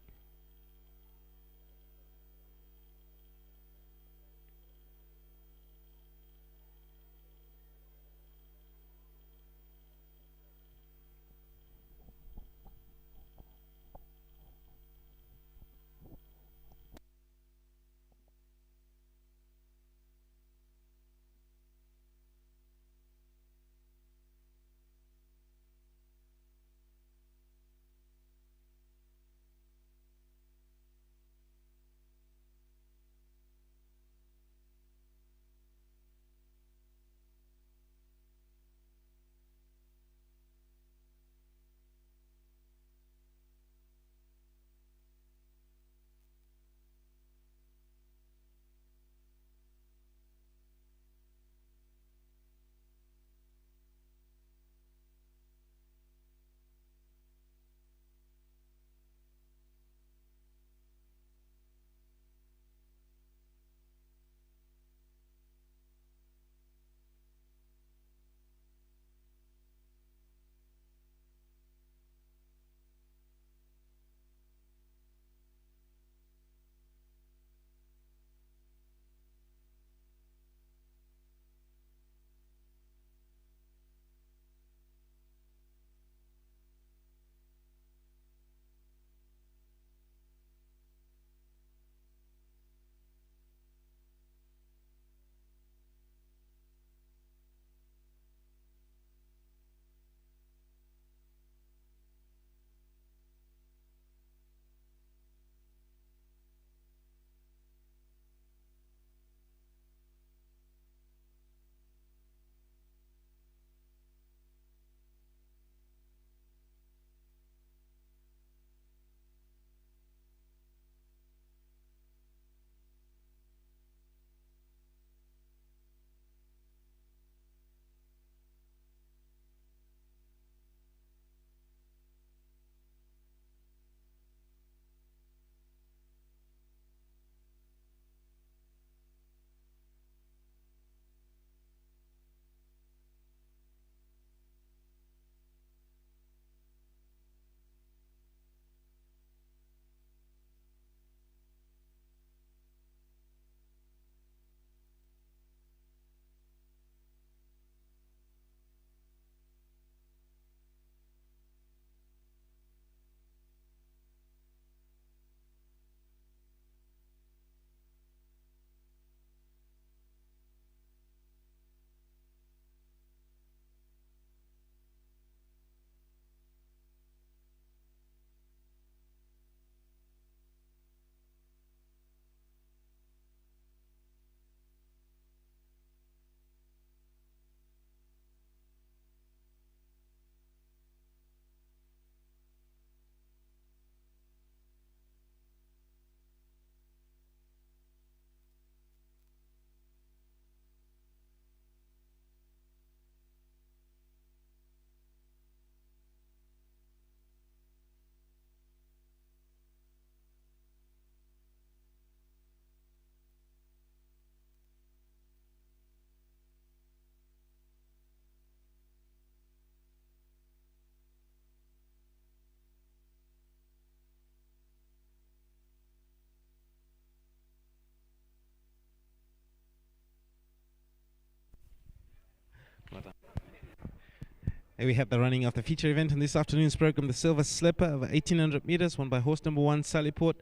Here we have the running of the feature event in this afternoon's program, the Silver Slipper of 1800 meters, won by horse number 1, Sallyport.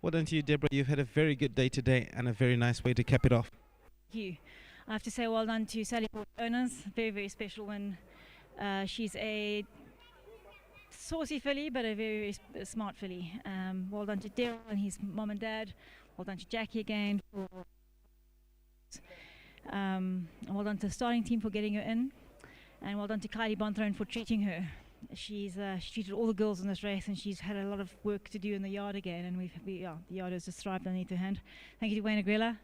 Well done to you, Deborah. You've had a very good day today and a very nice way to cap it off. Thank you. I have to say well done to Sallyport owners. Very, very special win. She's a saucy filly, but a very, very smart filly. Well done to Daryl and his mom and dad. Well done to Jackie again. And well done to the starting team for getting her in. And well done to Kylie Bonthorne for treating her. She's treated all the girls in this race, and she's had a lot of work to do in the yard again. And the yard has just thrived underneath her hand. Thank you to Wayne Agrella.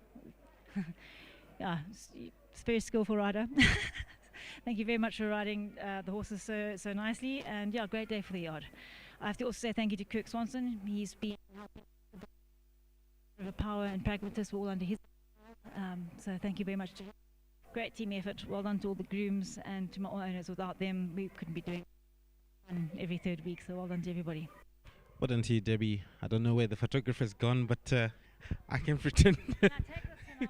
It's a very skillful rider. Thank you very much for riding the horses so nicely. And yeah, great day for the yard. I have to also say thank you to Kirk Swanson. He's been helping the power and pragmatists all under his. So thank you very much to him. Great team effort. Well done to all the grooms and to my owners. Without them, we couldn't be doing one every third week. So well done to everybody. Well done to you, Debbie. I don't know where the photographer's gone, but I can pretend. Can I take this and